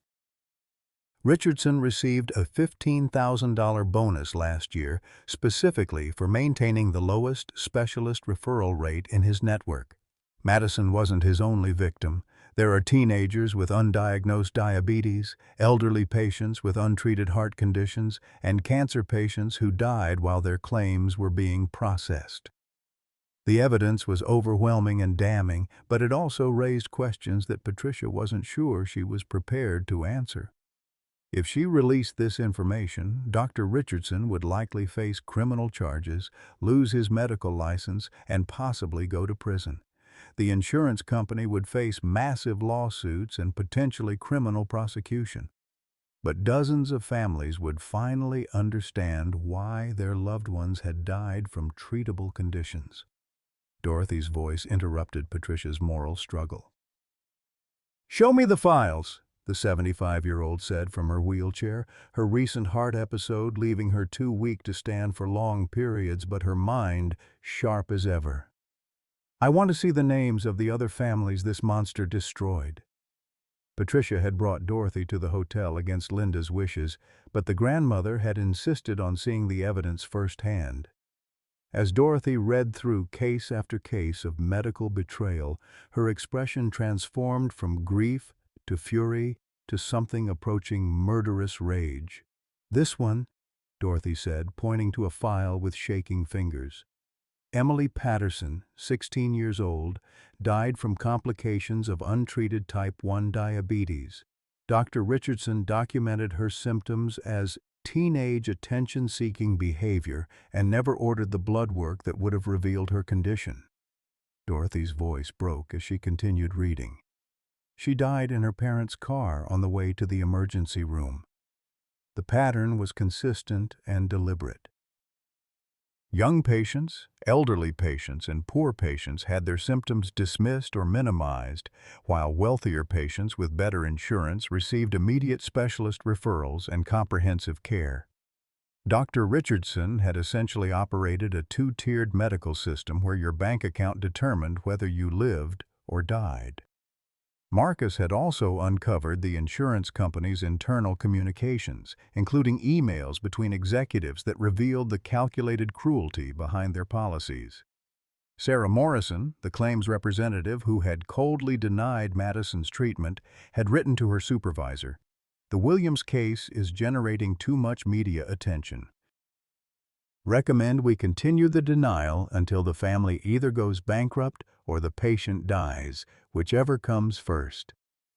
[SPEAKER 1] Richardson received a $15,000 bonus last year specifically for maintaining the lowest specialist referral rate in his network. Madison wasn't his only victim. There are teenagers with undiagnosed diabetes, elderly patients with untreated heart conditions, and cancer patients who died while their claims were being processed." The evidence was overwhelming and damning, but it also raised questions that Patricia wasn't sure she was prepared to answer. If she released this information, Dr. Richardson would likely face criminal charges, lose his medical license, and possibly go to prison. The insurance company would face massive lawsuits and potentially criminal prosecution. But dozens of families would finally understand why their loved ones had died from treatable conditions. Dorothy's voice interrupted Patricia's moral struggle. "Show me the files," the 75-year-old said from her wheelchair, her recent heart episode leaving her too weak to stand for long periods, but her mind sharp as ever. "I want to see the names of the other families this monster destroyed." Patricia had brought Dorothy to the hotel against Linda's wishes, but the grandmother had insisted on seeing the evidence firsthand. As Dorothy read through case after case of medical betrayal, her expression transformed from grief to fury to something approaching murderous rage. "This one," Dorothy said, pointing to a file with shaking fingers. Emily Patterson, 16 years old, died from complications of untreated type 1 diabetes. Dr. Richardson documented her symptoms as teenage attention-seeking behavior and never ordered the blood work that would have revealed her condition. Dorothy's voice broke as she continued reading. She died in her parents' car on the way to the emergency room. The pattern was consistent and deliberate. Young patients, elderly patients, and poor patients had their symptoms dismissed or minimized, while wealthier patients with better insurance received immediate specialist referrals and comprehensive care. Dr. Richardson had essentially operated a two-tiered medical system where your bank account determined whether you lived or died. Marcus had also uncovered the insurance company's internal communications, including emails between executives that revealed the calculated cruelty behind their policies. Sarah Morrison, the claims representative who had coldly denied Madison's treatment, had written to her supervisor, "The Williams case is generating too much media attention. Recommend we continue the denial until the family either goes bankrupt or the patient dies, whichever comes first."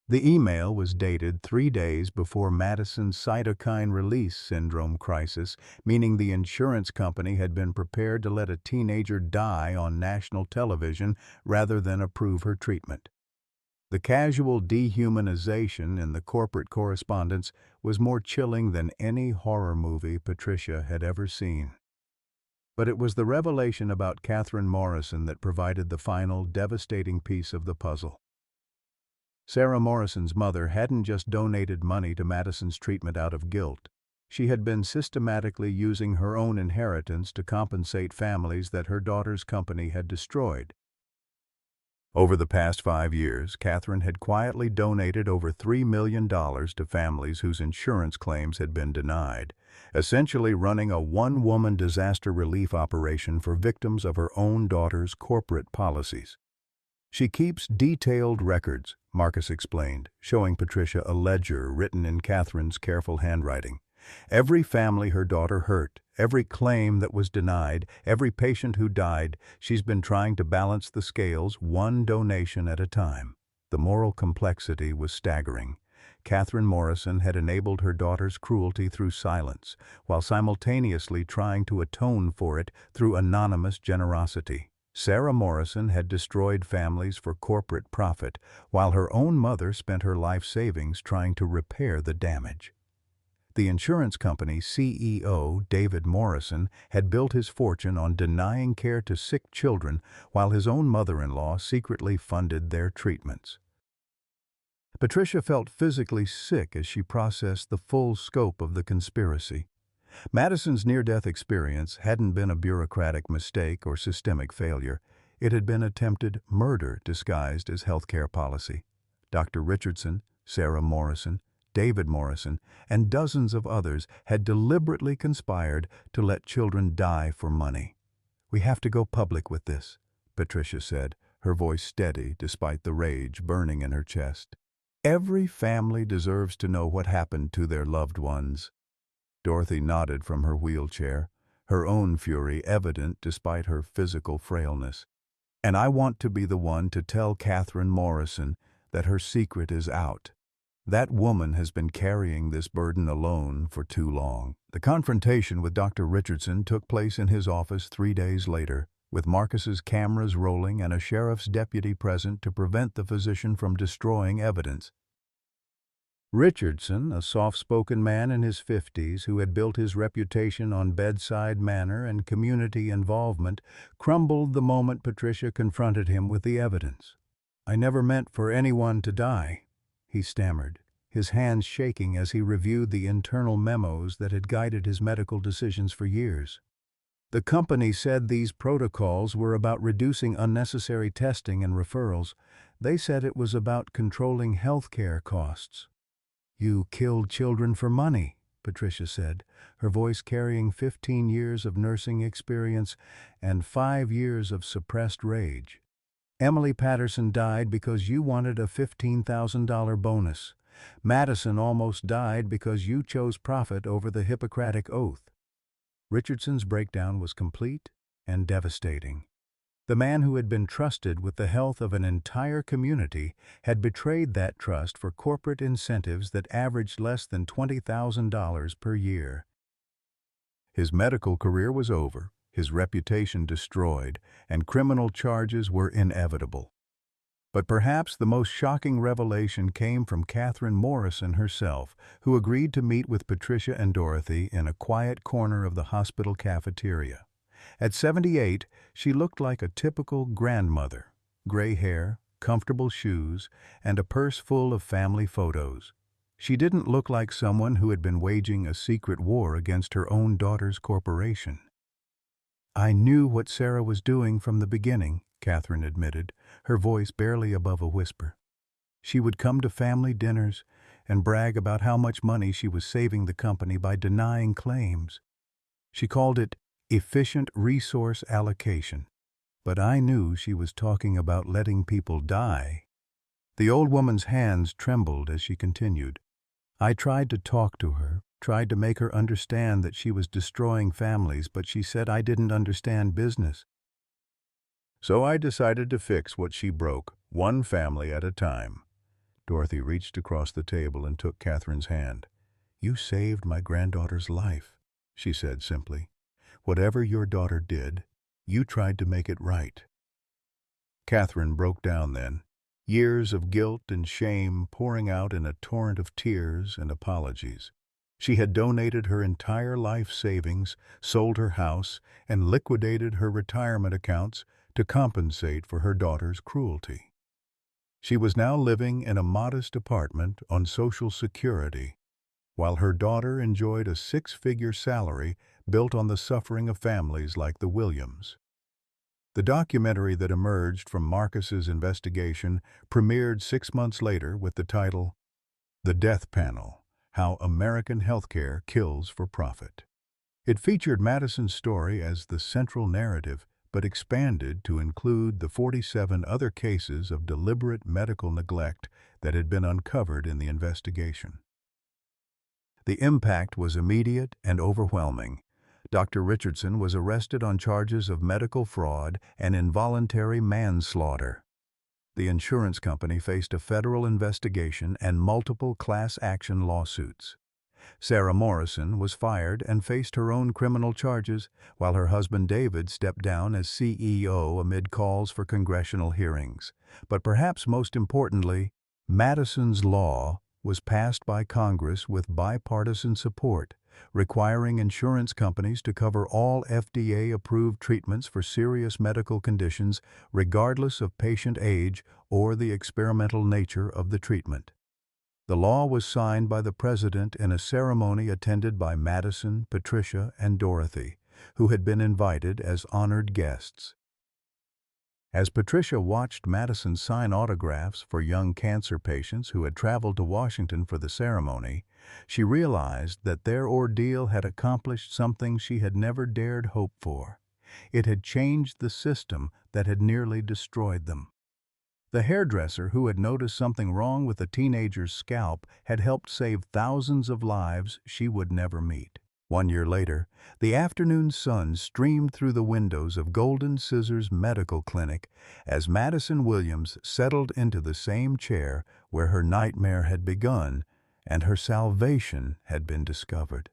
[SPEAKER 1] The email was dated 3 days before Madison's cytokine release syndrome crisis, meaning the insurance company had been prepared to let a teenager die on national television rather than approve her treatment. The casual dehumanization in the corporate correspondence was more chilling than any horror movie Patricia had ever seen. But it was the revelation about Catherine Morrison that provided the final, devastating piece of the puzzle. Sarah Morrison's mother hadn't just donated money to Madison's treatment out of guilt. She had been systematically using her own inheritance to compensate families that her daughter's company had destroyed. Over the past 5 years, Catherine had quietly donated over $3 million to families whose insurance claims had been denied, essentially running a one-woman disaster relief operation for victims of her own daughter's corporate policies. "She keeps detailed records," Marcus explained, showing Patricia a ledger written in Catherine's careful handwriting. "Every family her daughter hurt, every claim that was denied, every patient who died, she's been trying to balance the scales one donation at a time." The moral complexity was staggering. Catherine Morrison had enabled her daughter's cruelty through silence, while simultaneously trying to atone for it through anonymous generosity. Sarah Morrison had destroyed families for corporate profit, while her own mother spent her life savings trying to repair the damage. The insurance company CEO, David Morrison, had built his fortune on denying care to sick children while his own mother-in-law secretly funded their treatments. Patricia felt physically sick as she processed the full scope of the conspiracy. Madison's near-death experience hadn't been a bureaucratic mistake or systemic failure. It had been attempted murder disguised as healthcare policy. Dr. Richardson, Sarah Morrison, David Morrison, and dozens of others had deliberately conspired to let children die for money. "We have to go public with this," Patricia said, her voice steady despite the rage burning in her chest. "Every family deserves to know what happened to their loved ones." Dorothy nodded from her wheelchair, her own fury evident despite her physical frailness. "And I want to be the one to tell Catherine Morrison that her secret is out. That woman has been carrying this burden alone for too long." The confrontation with Dr. Richardson took place in his office 3 days later, with Marcus's cameras rolling and a sheriff's deputy present to prevent the physician from destroying evidence. Richardson, a soft-spoken man in his 50s who had built his reputation on bedside manner and community involvement, crumbled the moment Patricia confronted him with the evidence. "I never meant for anyone to die," he stammered, his hands shaking as he reviewed the internal memos that had guided his medical decisions for years. "The company said these protocols were about reducing unnecessary testing and referrals. They said it was about controlling healthcare costs." "You killed children for money," Patricia said, her voice carrying 15 years of nursing experience and 5 years of suppressed rage. "Emily Patterson died because you wanted a $15,000 bonus. Madison almost died because you chose profit over the Hippocratic Oath." Richardson's breakdown was complete and devastating. The man who had been trusted with the health of an entire community had betrayed that trust for corporate incentives that averaged less than $20,000 per year. His medical career was over, his reputation destroyed, and criminal charges were inevitable. But perhaps the most shocking revelation came from Catherine Morrison herself, who agreed to meet with Patricia and Dorothy in a quiet corner of the hospital cafeteria. At 78, she looked like a typical grandmother: gray hair, comfortable shoes, and a purse full of family photos. She didn't look like someone who had been waging a secret war against her own daughter's corporation. "I knew what Sarah was doing from the beginning," Catherine admitted, her voice barely above a whisper. "She would come to family dinners and brag about how much money she was saving the company by denying claims. She called it efficient resource allocation. But I knew she was talking about letting people die." The old woman's hands trembled as she continued. "I tried to talk to her, tried to make her understand that she was destroying families, but she said I didn't understand business. So I decided to fix what she broke, one family at a time." Dorothy reached across the table and took Catherine's hand. "You saved my granddaughter's life," she said simply. "Whatever your daughter did, you tried to make it right." Catherine broke down then, years of guilt and shame pouring out in a torrent of tears and apologies. She had donated her entire life savings, sold her house, and liquidated her retirement accounts to compensate for her daughter's cruelty. She was now living in a modest apartment on Social Security, while her daughter enjoyed a six-figure salary built on the suffering of families like the Williams. The documentary that emerged from Marcus's investigation premiered 6 months later with the title, "The Death Panel: How American Healthcare Kills for Profit." It featured Madison's story as the central narrative, but expanded to include the 47 other cases of deliberate medical neglect that had been uncovered in the investigation. The impact was immediate and overwhelming. Dr. Richardson was arrested on charges of medical fraud and involuntary manslaughter. The insurance company faced a federal investigation and multiple class action lawsuits. Sarah Morrison was fired and faced her own criminal charges, while her husband David stepped down as CEO amid calls for congressional hearings. But perhaps most importantly, Madison's Law was passed by Congress with bipartisan support, requiring insurance companies to cover all FDA-approved treatments for serious medical conditions, regardless of patient age or the experimental nature of the treatment. The law was signed by the President in a ceremony attended by Madison, Patricia, and Dorothy, who had been invited as honored guests. As Patricia watched Madison sign autographs for young cancer patients who had traveled to Washington for the ceremony, she realized that their ordeal had accomplished something she had never dared hope for. It had changed the system that had nearly destroyed them. The hairdresser who had noticed something wrong with a teenager's scalp had helped save thousands of lives she would never meet. 1 year later, the afternoon sun streamed through the windows of Golden Scissors Medical Clinic as Madison Williams settled into the same chair where her nightmare had begun and her salvation had been discovered.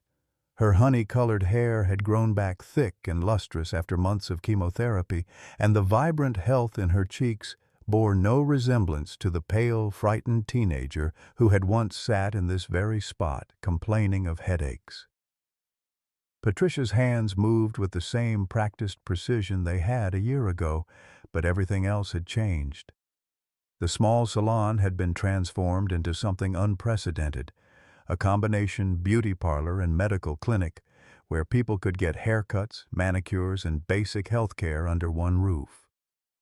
[SPEAKER 1] Her honey-colored hair had grown back thick and lustrous after months of chemotherapy, and the vibrant health in her cheeks bore no resemblance to the pale, frightened teenager who had once sat in this very spot complaining of headaches. Patricia's hands moved with the same practiced precision they had a year ago, but everything else had changed. The small salon had been transformed into something unprecedented, a combination beauty parlor and medical clinic where people could get haircuts, manicures, and basic health care under one roof.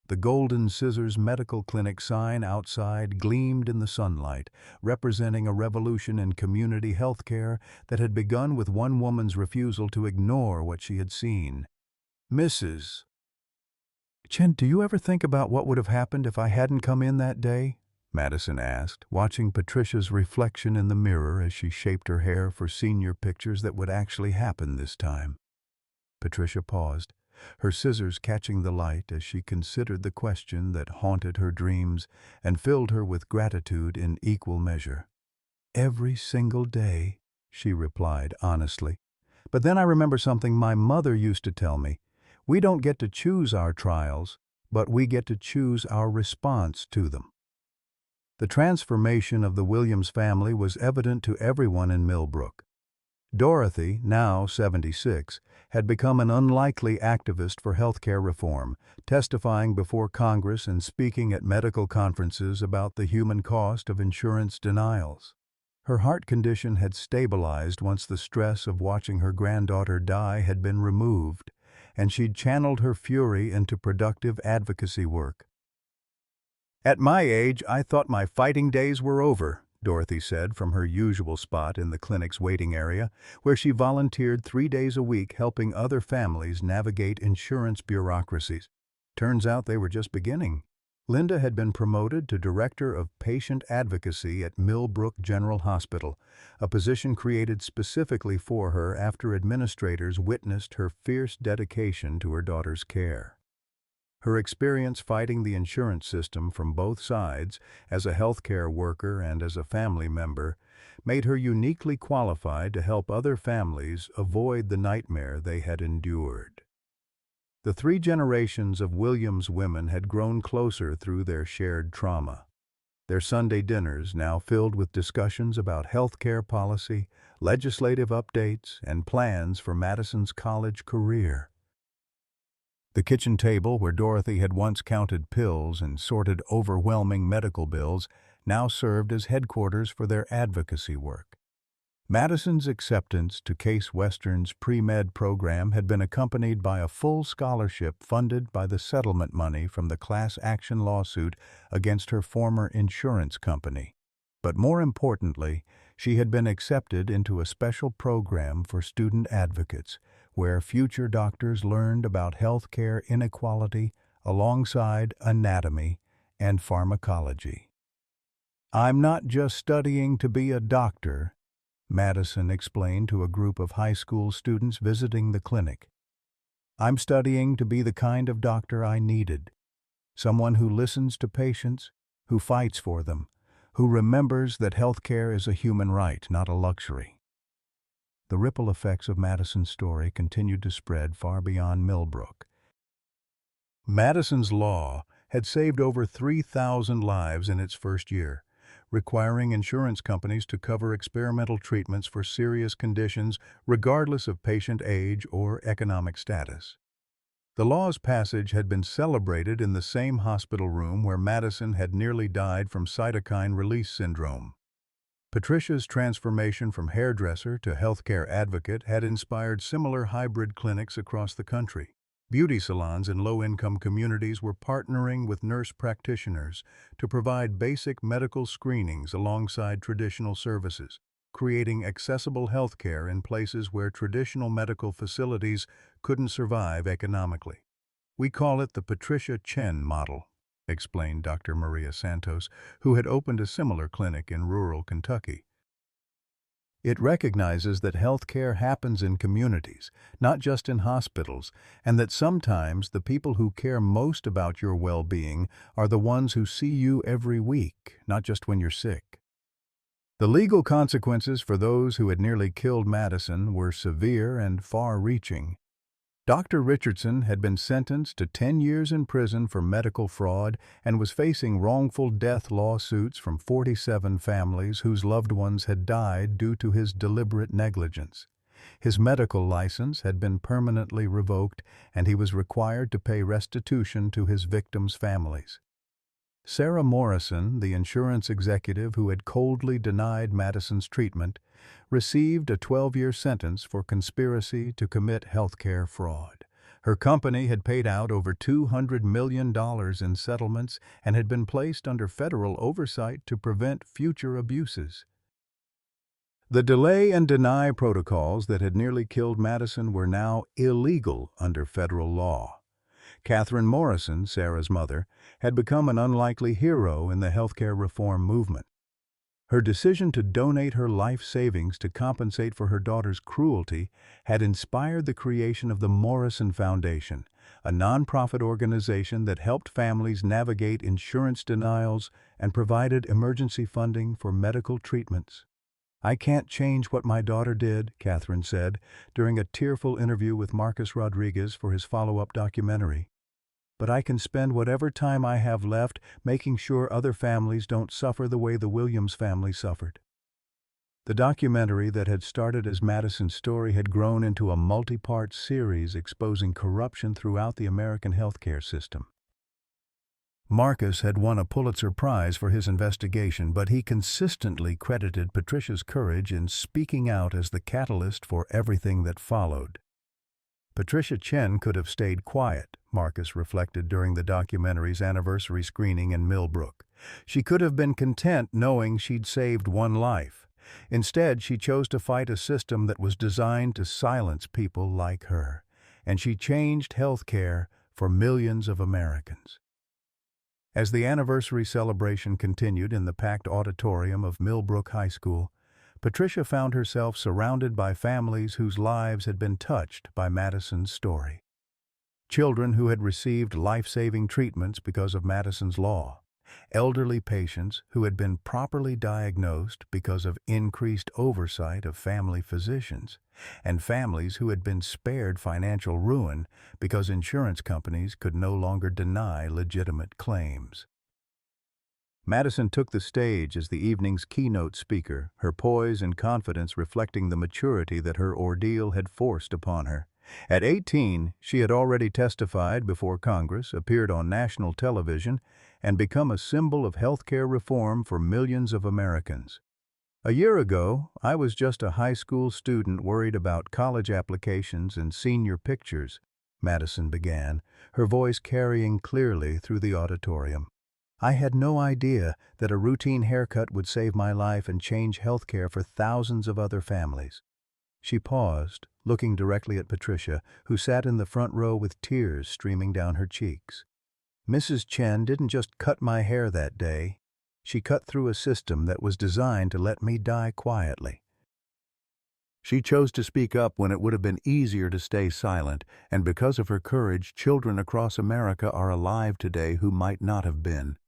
[SPEAKER 1] The Golden Scissors Medical Clinic sign outside gleamed in the sunlight, representing a revolution in community health care that had begun with one woman's refusal to ignore what she had seen. "Mrs. Chen, do you ever think about what would have happened if I hadn't come in that day?" Madison asked, watching Patricia's reflection in the mirror as she shaped her hair for senior pictures that would actually happen this time. Patricia paused. her scissors catching the light as she considered the question that haunted her dreams and filled her with gratitude in equal measure. "Every single day," she replied honestly. "But then I remember something my mother used to tell me. We don't get to choose our trials, but we get to choose our response to them." The transformation of the Williams family was evident to everyone in Millbrook. Dorothy, now 76, had become an unlikely activist for healthcare reform, testifying before Congress and speaking at medical conferences about the human cost of insurance denials. Her heart condition had stabilized once the stress of watching her granddaughter die had been removed, and she'd channeled her fury into productive advocacy work. "At my age, I thought my fighting days were over," Dorothy said from her usual spot in the clinic's waiting area, where she volunteered 3 days a week helping other families navigate insurance bureaucracies. Turns out they were just beginning. Linda had been promoted to Director of Patient Advocacy at Millbrook General Hospital, a position created specifically for her after administrators witnessed her fierce dedication to her daughter's care. Her experience fighting the insurance system from both sides, as a healthcare worker and as a family member, made her uniquely qualified to help other families avoid the nightmare they had endured. The 3 generations of Williams women had grown closer through their shared trauma. Their Sunday dinners now filled with discussions about healthcare policy, legislative updates, and plans for Madison's college career. The kitchen table where Dorothy had once counted pills and sorted overwhelming medical bills now served as headquarters for their advocacy work. Madison's acceptance to Case Western's pre-med program had been accompanied by a full scholarship funded by the settlement money from the class action lawsuit against her former insurance company. But more importantly, she had been accepted into a special program for student advocates, where future doctors learned about healthcare inequality alongside anatomy and pharmacology. "I'm not just studying to be a doctor," Madison explained to a group of high school students visiting the clinic. "I'm studying to be the kind of doctor I needed, someone who listens to patients, who fights for them, who remembers that healthcare is a human right, not a luxury." The ripple effects of Madison's story continued to spread far beyond Millbrook. Madison's law had saved over 3,000 lives in its first year, requiring insurance companies to cover experimental treatments for serious conditions regardless of patient age or economic status. The law's passage had been celebrated in the same hospital room where Madison had nearly died from cytokine release syndrome. Patricia's transformation from hairdresser to healthcare advocate had inspired similar hybrid clinics across the country. Beauty salons in low-income communities were partnering with nurse practitioners to provide basic medical screenings alongside traditional services, creating accessible healthcare in places where traditional medical facilities couldn't survive economically. "We call it the Patricia Chen model," explained Dr. Maria Santos, who had opened a similar clinic in rural Kentucky. "It recognizes that healthcare happens in communities, not just in hospitals, and that sometimes the people who care most about your well-being are the ones who see you every week, not just when you're sick." The legal consequences for those who had nearly killed Madison were severe and far-reaching. Dr. Richardson had been sentenced to 10 years in prison for medical fraud and was facing wrongful death lawsuits from 47 families whose loved ones had died due to his deliberate negligence. His medical license had been permanently revoked, and he was required to pay restitution to his victims' families. Sarah Morrison, the insurance executive who had coldly denied Madison's treatment, received a 12-year sentence for conspiracy to commit healthcare fraud. Her company had paid out over $200 million in settlements and had been placed under federal oversight to prevent future abuses. The delay and deny protocols that had nearly killed Madison were now illegal under federal law. Catherine Morrison, Sarah's mother, had become an unlikely hero in the healthcare reform movement. Her decision to donate her life savings to compensate for her daughter's cruelty had inspired the creation of the Morrison Foundation, a nonprofit organization that helped families navigate insurance denials and provided emergency funding for medical treatments. "I can't change what my daughter did," Catherine said during a tearful interview with Marcus Rodriguez for his follow-up documentary. "But I can spend whatever time I have left making sure other families don't suffer the way the Williams family suffered." The documentary that had started as Madison's story had grown into a multi-part series exposing corruption throughout the American healthcare system. Marcus had won a Pulitzer Prize for his investigation, but he consistently credited Patricia's courage in speaking out as the catalyst for everything that followed. Patricia Chen could have stayed quiet, Marcus reflected during the documentary's anniversary screening in Millbrook. She could have been content knowing she'd saved one life. Instead, she chose to fight a system that was designed to silence people like her, and she changed health care for millions of Americans. As the anniversary celebration continued in the packed auditorium of Millbrook High School, Patricia found herself surrounded by families whose lives had been touched by Madison's story. Children who had received life-saving treatments because of Madison's law, elderly patients who had been properly diagnosed because of increased oversight of family physicians, and families who had been spared financial ruin because insurance companies could no longer deny legitimate claims. Madison took the stage as the evening's keynote speaker, her poise and confidence reflecting the maturity that her ordeal had forced upon her. At 18, she had already testified before Congress, appeared on national television, and become a symbol of healthcare reform for millions of Americans. "A year ago, I was just a high school student worried about college applications and senior pictures," Madison began, her voice carrying clearly through the auditorium. "I had no idea that a routine haircut would save my life and change healthcare for thousands of other families." She paused, looking directly at Patricia, who sat in the front row with tears streaming down her cheeks. "Mrs. Chen didn't just cut my hair that day. She cut through a system that was designed to let me die quietly." She chose to speak up when it would have been easier to stay silent, and because of her courage, children across America are alive today who might not have been.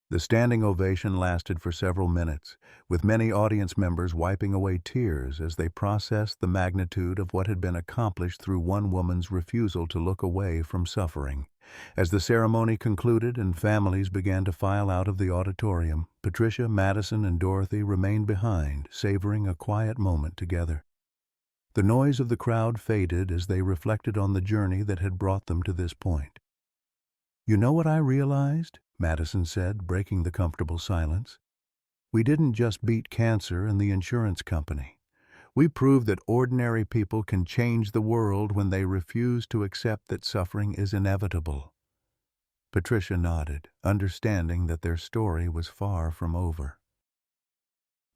[SPEAKER 1] The standing ovation lasted for several minutes, with many audience members wiping away tears as they processed the magnitude of what had been accomplished through one woman's refusal to look away from suffering. As the ceremony concluded and families began to file out of the auditorium, Patricia, Madison, and Dorothy remained behind, savoring a quiet moment together. The noise of the crowd faded as they reflected on the journey that had brought them to this point. "You know what I realized?" Madison said, breaking the comfortable silence. "We didn't just beat cancer and the insurance company. We proved that ordinary people can change the world when they refuse to accept that suffering is inevitable." Patricia nodded, understanding that their story was far from over.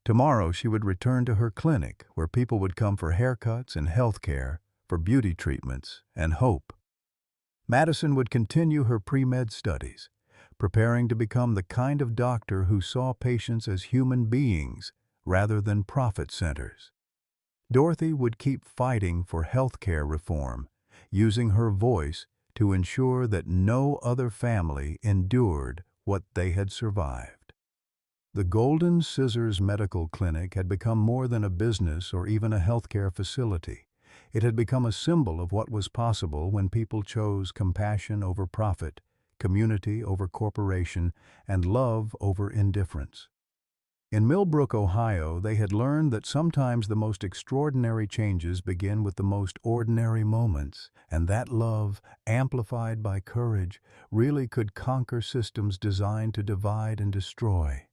[SPEAKER 1] Tomorrow she would return to her clinic, where people would come for haircuts and health care, for beauty treatments and hope. Madison would continue her pre-med studies, preparing to become the kind of doctor who saw patients as human beings rather than profit centers. Dorothy would keep fighting for healthcare reform, using her voice to ensure that no other family endured what they had survived. The Golden Scissors Medical Clinic had become more than a business or even a healthcare facility. It had become a symbol of what was possible when people chose compassion over profit, community over corporation, and love over indifference. In Millbrook, Ohio, they had learned that sometimes the most extraordinary changes begin with the most ordinary moments, and that love, amplified by courage, really could conquer systems designed to divide and destroy.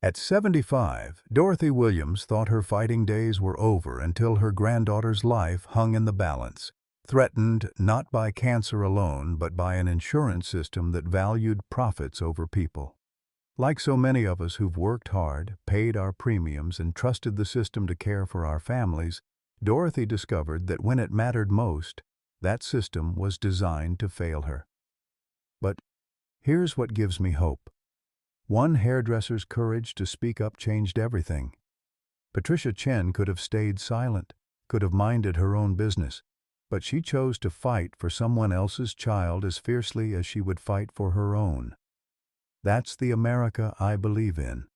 [SPEAKER 1] At 75, Dorothy Williams thought her fighting days were over until her granddaughter's life hung in the balance, threatened not by cancer alone but by an insurance system that valued profits over people. Like so many of us who've worked hard, paid our premiums, and trusted the system to care for our families, Dorothy discovered that when it mattered most, that system was designed to fail her. But here's what gives me hope. One hairdresser's courage to speak up changed everything. Patricia Chen could have stayed silent, could have minded her own business, but she chose to fight for someone else's child as fiercely as she would fight for her own. That's the America I believe in,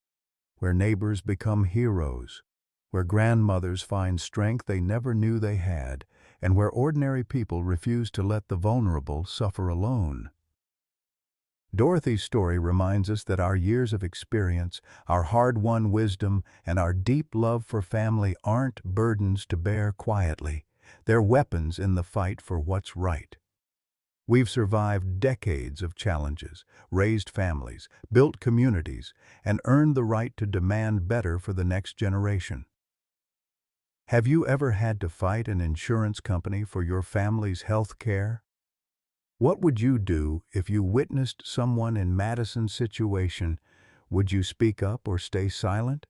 [SPEAKER 1] where neighbors become heroes, where grandmothers find strength they never knew they had, and where ordinary people refuse to let the vulnerable suffer alone. Dorothy's story reminds us that our years of experience, our hard-won wisdom, and our deep love for family aren't burdens to bear quietly. They're weapons in the fight for what's right. We've survived decades of challenges, raised families, built communities, and earned the right to demand better for the next generation. Have you ever had to fight an insurance company for your family's health care? What would you do if you witnessed someone in Madison's situation? Would you speak up or stay silent?